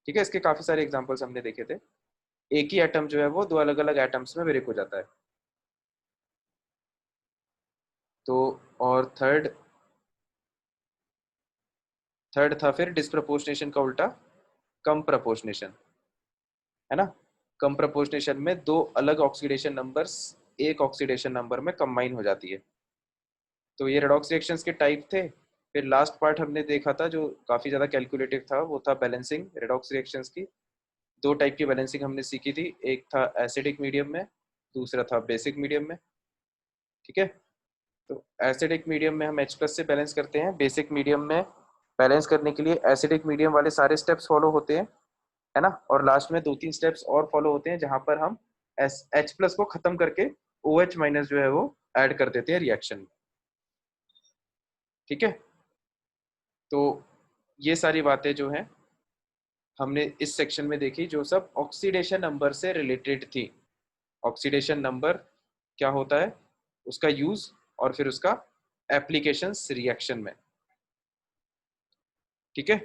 [SPEAKER 1] ठीक है। इसके काफी सारे एग्जांपल्स हमने देखे थे। एक ही एटम जो है वो 2 अलग अलग एटम्स में ब्रेक हो जाता है। तो और थर्ड था फिर डिसप्रपोर्शनेशन का उल्टा कम प्रपोर्शनेशन, है ना। कम प्रपोर्शनेशन में 2 अलग ऑक्सीडेशन नंबर्स एक ऑक्सीडेशन नंबर में कंबाइन हो जाती है। तो ये रेडॉक्स रिएक्शंस के टाइप थे। फिर लास्ट पार्ट हमने देखा था जो काफी ज्यादा कैलकुलेटिव था, वो था बैलेंसिंग रेडॉक्स रिएक्शंस की। 2 टाइप की बैलेंसिंग हमने सीखी थी, एक था एसिडिक मीडियम में, दूसरा था बेसिक मीडियम में, ठीक है। तो एसिडिक मीडियम में हम H+ से बैलेंस करते हैं, बेसिक मीडियम में बैलेंस करने के लिए एसिडिक मीडियम वाले सारे स्टेप्स फॉलो होते हैं, है ना। और लास्ट में 2-3 स्टेप्स और फॉलो होते हैं जहां पर हम H+ को खत्म करके OH- जो है वो ऐड कर देते हैं रिएक्शन में, ठीक है। तो ये सारी बातें जो हैं हमने इस सेक्शन में देखी जो सब ऑक्सीडेशन नंबर से रिलेटेड थी। ऑक्सीडेशन नंबर क्या होता है, उसका यूज, और फिर उसका एप्लीकेशंस रिएक्शन में, ठीक है।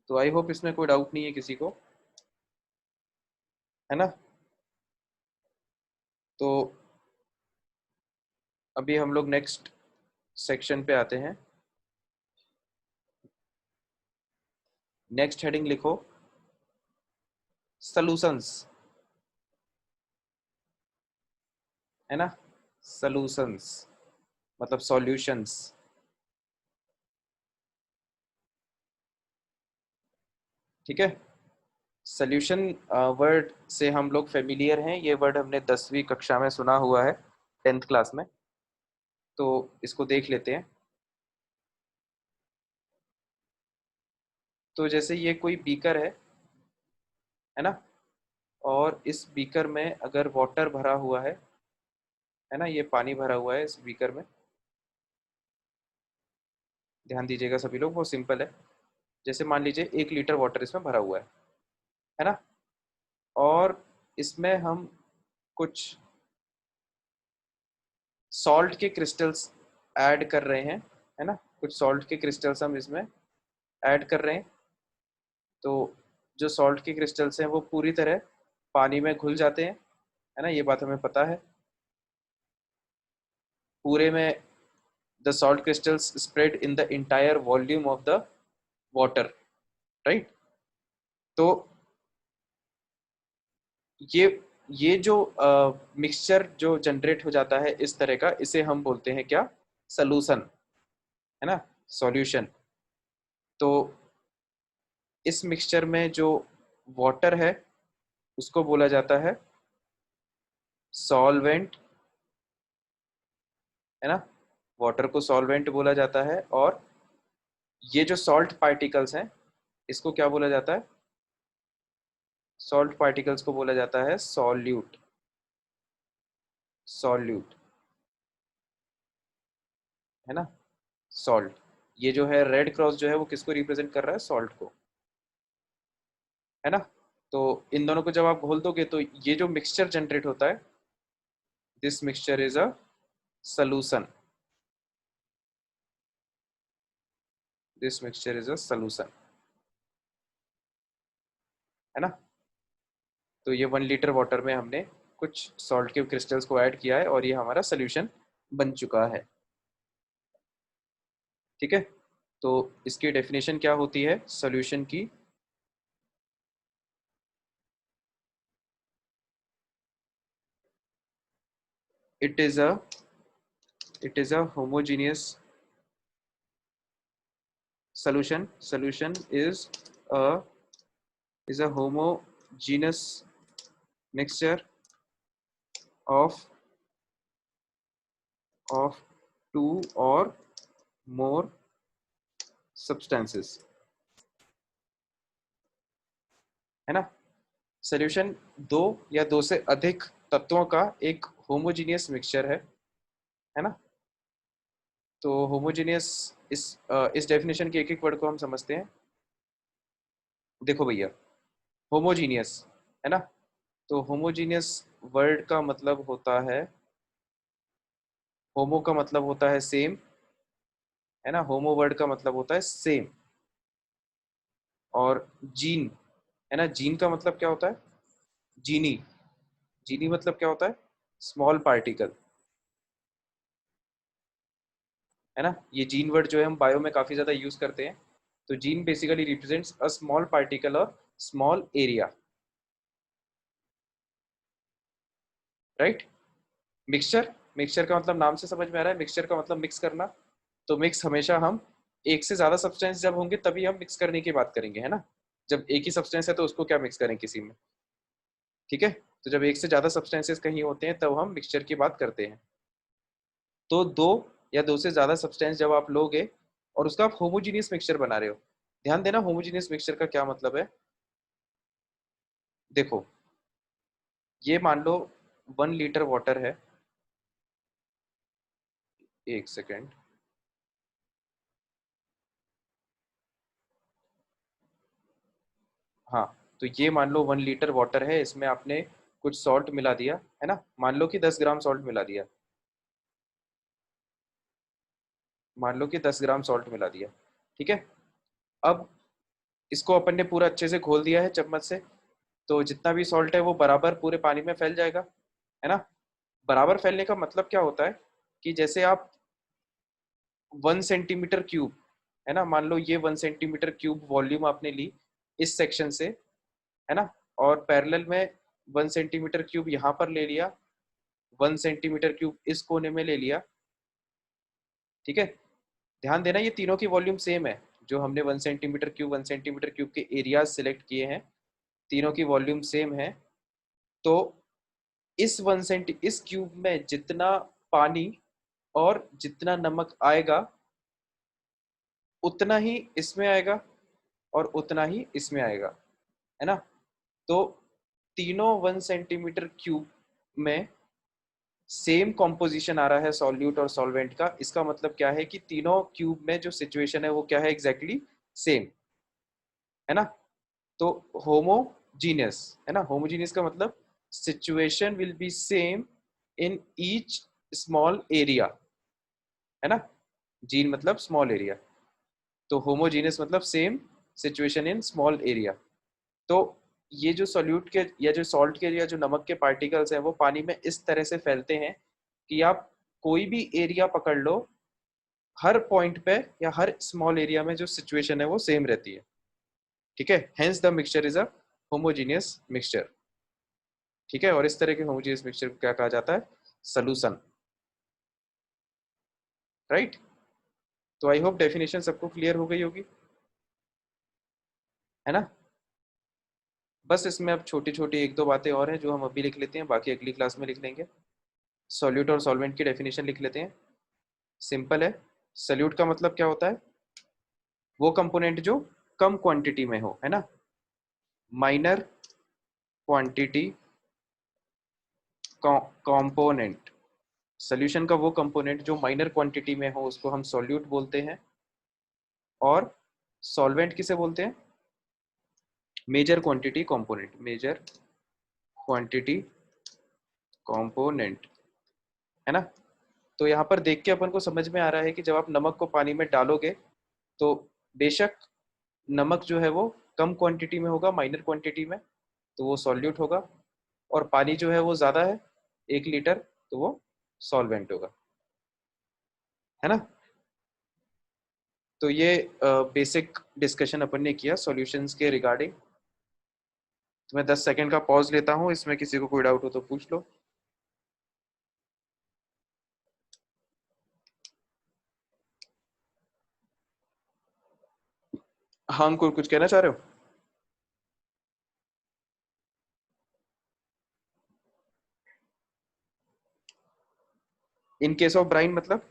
[SPEAKER 1] तो आई होप इसमें कोई डाउट नहीं है किसी को, है ना। तो अभी हम लोग नेक्स्ट सेक्शन पे आते हैं। नेक्स्ट हेडिंग लिखो सॉल्यूशंस, है ना, सॉल्यूशंस मतलब सॉल्यूशंस। ठीक है, सॉल्यूशन वर्ड से हम लोग फेमिलियर हैं, ये वर्ड हमने 10वीं कक्षा में सुना हुआ है, 10th क्लास में, तो इसको देख लेते हैं। तो जैसे ये कोई बीकर है ना, और इस बीकर में अगर वाटर भरा हुआ है ना, ये पानी भरा हुआ है इस बीकर में, ध्यान दीजिएगा सभी लोग, वो सिंपल है। जैसे मान लीजिए 1 लीटर वाटर इसमें भरा हुआ है ना, और इसमें हम कुछ सॉल्ट के क्रिस्टल्स ऐड कर रहे हैं, है ना, कुछ सॉल्ट के क्रिस्टल्स हम इसमें ऐड कर रहे हैं। तो जो सॉल्ट के क्रिस्टल्स हैं वो पूरी तरह पानी में घुल जाते हैं, है ना, ये बात हमें पता है। पूरे में the salt crystals spread in the entire volume of the water, right. तो ये जो मिक्सचर जो जनरेट हो जाता है इस तरह का, इसे हम बोलते हैं क्या, सॉल्यूशन, है ना, सॉल्यूशन। तो इस मिक्सचर में जो वाटर है उसको बोला जाता है सॉल्वेंट, है ना, वाटर को सॉल्वेंट बोला जाता है। और ये जो सॉल्ट पार्टिकल्स हैं इसको क्या बोला जाता है, सॉल्ट पार्टिकल्स को बोला जाता है सॉल्यूट, सॉल्यूट, है ना, सॉल्ट। ये जो है रेड क्रॉस जो है वो किसको रिप्रेजेंट कर रहा है, सॉल्ट को, है ना। तो इन दोनों को जब आप घोल दोगे तो ये जो मिक्सचर जनरेट होता है, this mixture is a solution, this mixture is a solution, है ना। तो ये 1 लीटर वाटर में हमने कुछ सॉल्ट के क्रिस्टल्स को ऐड किया है और ये हमारा सोल्यूशन बन चुका है। ठीक है, तो इसकी डेफिनेशन क्या होती है सॉल्यूशन की, it is a homogeneous solution, solution is a homogeneous mixture of two or more substances, है ना। सॉल्यूशन दो या दो से अधिक तत्वों का एक होमोजीनियस मिक्सचर है ना। तो होमोजीनियस इस डेफिनेशन के एक एक वर्ड को हम समझते हैं। देखो भैया, होमोजीनियस, है ना, तो होमोजीनियस वर्ड का मतलब होता है, होमो का मतलब होता है सेम, है ना, होमो वर्ड का मतलब होता है सेम। और जीन, है ना, जीन का मतलब क्या होता है, जीनी, जीनी मतलब क्या होता है, स्मॉल पार्टिकल, है ना। ये जीन वर्ड जो है हम बायो में काफी ज्यादा यूज करते हैं। तो gene basically represents a small particle और small area, right. Mixture, mixture का मतलब नाम से समझ में आ रहा है, मिक्सचर का मतलब मिक्स करना। तो मिक्स हमेशा हम एक से ज्यादा सब्सटेंस जब होंगे तभी हम मिक्स करने की बात करेंगे, है ना। जब एक ही सब्सटेंस है तो उसको क्या मिक्स करें किसी में, ठीक है। तो जब एक से ज्यादा सब्सटेंसेस कहीं होते हैं तब हम मिक्सचर की बात करते हैं। तो दो या दो से ज्यादा सब्सटेंस जब आप लोगे और उसका आप होमोजीनियस मिक्सचर बना रहे हो, ध्यान देना होमोजीनियस मिक्सचर का क्या मतलब है। देखो, ये मान लो 1 लीटर वाटर है, एक सेकेंड, हाँ, तो ये मान लो 1 लीटर वाटर है, इसमें आपने कुछ सॉल्ट मिला दिया, है ना, मान लो कि 10 ग्राम सॉल्ट मिला दिया, मान लो कि 10 ग्राम सॉल्ट मिला दिया, ठीक है। अब इसको अपन ने पूरा अच्छे से घोल दिया है चम्मच से, तो जितना भी सॉल्ट है वो बराबर पूरे पानी में फैल जाएगा, है ना। बराबर फैलने का मतलब क्या होता है कि जैसे आप 1 सेंटीमीटर क्यूब है ना, मान लो ये 1 सेंटीमीटर क्यूब वॉल्यूम आपने ली इस सेक्शन से, है ना, और पैरेलल में 1 सेंटीमीटर क्यूब यहाँ पर ले लिया, 1 सेंटीमीटर क्यूब इस कोने में ले लिया, ठीक है। ध्यान देना ये तीनों की वॉल्यूम सेम है, जो हमने 1 सेंटीमीटर क्यूब 1 सेंटीमीटर क्यूब के एरियाज सिलेक्ट किए हैं, तीनों की वॉल्यूम सेम है। तो इस 1 सेंटी इस क्यूब में जितना पानी और जितना नमक आएगा उतना ही इसमें आएगा और उतना ही इसमें आएगा, है ना। तो तीनों 1 सेंटीमीटर क्यूब में सेम कॉम्पोजिशन आ रहा है सॉल्यूट और सॉल्वेंट का। इसका मतलब क्या है कि तीनों क्यूब में जो सिचुएशन है वो क्या है, एग्जैक्टली सेम, है ना। तो होमोजीनियस, है ना, होमोजीनियस का मतलब situation will be same in each small area, है ना। जीन मतलब स्मॉल एरिया, तो होमोजीनियस मतलब same situation in small area. तो ये जो सॉल्यूट के या जो सॉल्ट के या जो नमक के पार्टिकल्स हैं वो पानी में इस तरह से फैलते हैं कि आप कोई भी एरिया पकड़ लो, हर पॉइंट पे या हर स्मॉल एरिया में जो सिचुएशन है वो सेम रहती है, ठीक है। Hence the mixture is a homogeneous mixture, ठीक है। और इस तरह के होमोजीनियस मिक्सचर को क्या कहा जाता है, सॉल्यूशन, राइट। तो आई होप डेफिनेशन सबको क्लियर हो गई होगी, है ना। बस इसमें अब छोटी छोटी एक दो बातें और हैं जो हम अभी लिख लेते हैं, बाकी अगली क्लास में लिख लेंगे। सॉल्यूट और सॉल्वेंट की डेफिनेशन लिख लेते हैं, सिंपल है। सॉल्यूट का मतलब क्या होता है, वो कंपोनेंट जो कम क्वांटिटी में हो, है ना, माइनर क्वांटिटी कंपोनेंट। सॉल्यूशन का वो कंपोनेंट जो माइनर क्वांटिटी में हो उसको हम सॉल्यूट बोलते हैं, और सॉल्वेंट किसे बोलते हैं, major quantity component, major quantity component, है ना। तो यहाँ पर देख के अपन को समझ में आ रहा है कि जब आप नमक को पानी में डालोगे तो बेशक नमक जो है वो कम क्वांटिटी में होगा, माइनर क्वांटिटी में, तो वो सॉल्यूट होगा, और पानी जो है वो ज़्यादा है 1 लीटर, तो वो सॉल्वेंट होगा, है ना। तो ये बेसिक डिस्कशन अपन ने किया सॉल्यूशंस के रिगार्डिंग। तो मैं 10 सेकंड का पॉज लेता हूँ, इसमें किसी को कोई डाउट हो तो पूछ लो। हाँ अंकुर, कुछ कहना चाह रहे हो? इन केस ऑफ ब्राइन मतलब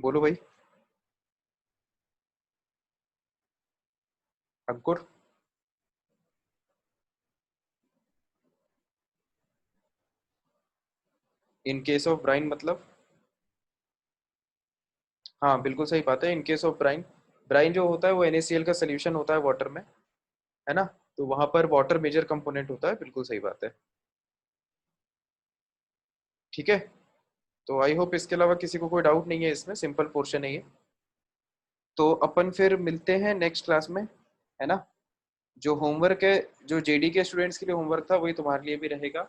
[SPEAKER 1] बोलो भाई Ankur. In case of brine मतलब, हाँ बिल्कुल सही बात है। In case of brine, brine जो होता है वो NaCl का सोल्यूशन होता है वाटर में, है ना, तो वहां पर वाटर मेजर कंपोनेंट होता है, बिल्कुल सही बात है, ठीक है। तो आई होप इसके अलावा किसी को कोई डाउट नहीं है, इसमें सिंपल पोर्शन है ये। तो अपन फिर मिलते हैं नेक्स्ट क्लास में, है ना। जो होमवर्क है, जो JD के स्टूडेंट्स के लिए होमवर्क था वही तुम्हारे लिए भी रहेगा,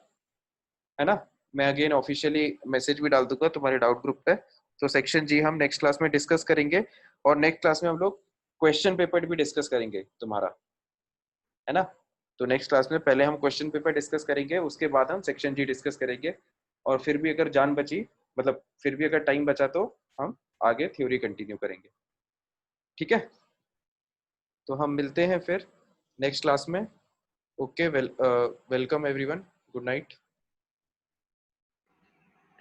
[SPEAKER 1] है ना। मैं अगेन ऑफिशियली मैसेज भी डाल दूंगा तुम्हारे डाउट ग्रुप पे। तो सेक्शन जी हम नेक्स्ट क्लास में डिस्कस करेंगे, और नेक्स्ट क्लास में हम लोग क्वेश्चन पेपर भी डिस्कस करेंगे तुम्हारा, है ना। तो नेक्स्ट क्लास में पहले हम क्वेश्चन पेपर डिस्कस करेंगे, उसके बाद हम सेक्शन जी डिस्कस करेंगे, और फिर भी अगर जान बची, मतलब फिर भी अगर टाइम बचा तो हम आगे थ्योरी कंटिन्यू करेंगे, ठीक है। तो हम मिलते हैं फिर नेक्स्ट क्लास में। Okay, welcome everyone, good night.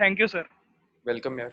[SPEAKER 2] Thank you sir.
[SPEAKER 1] Welcome यार।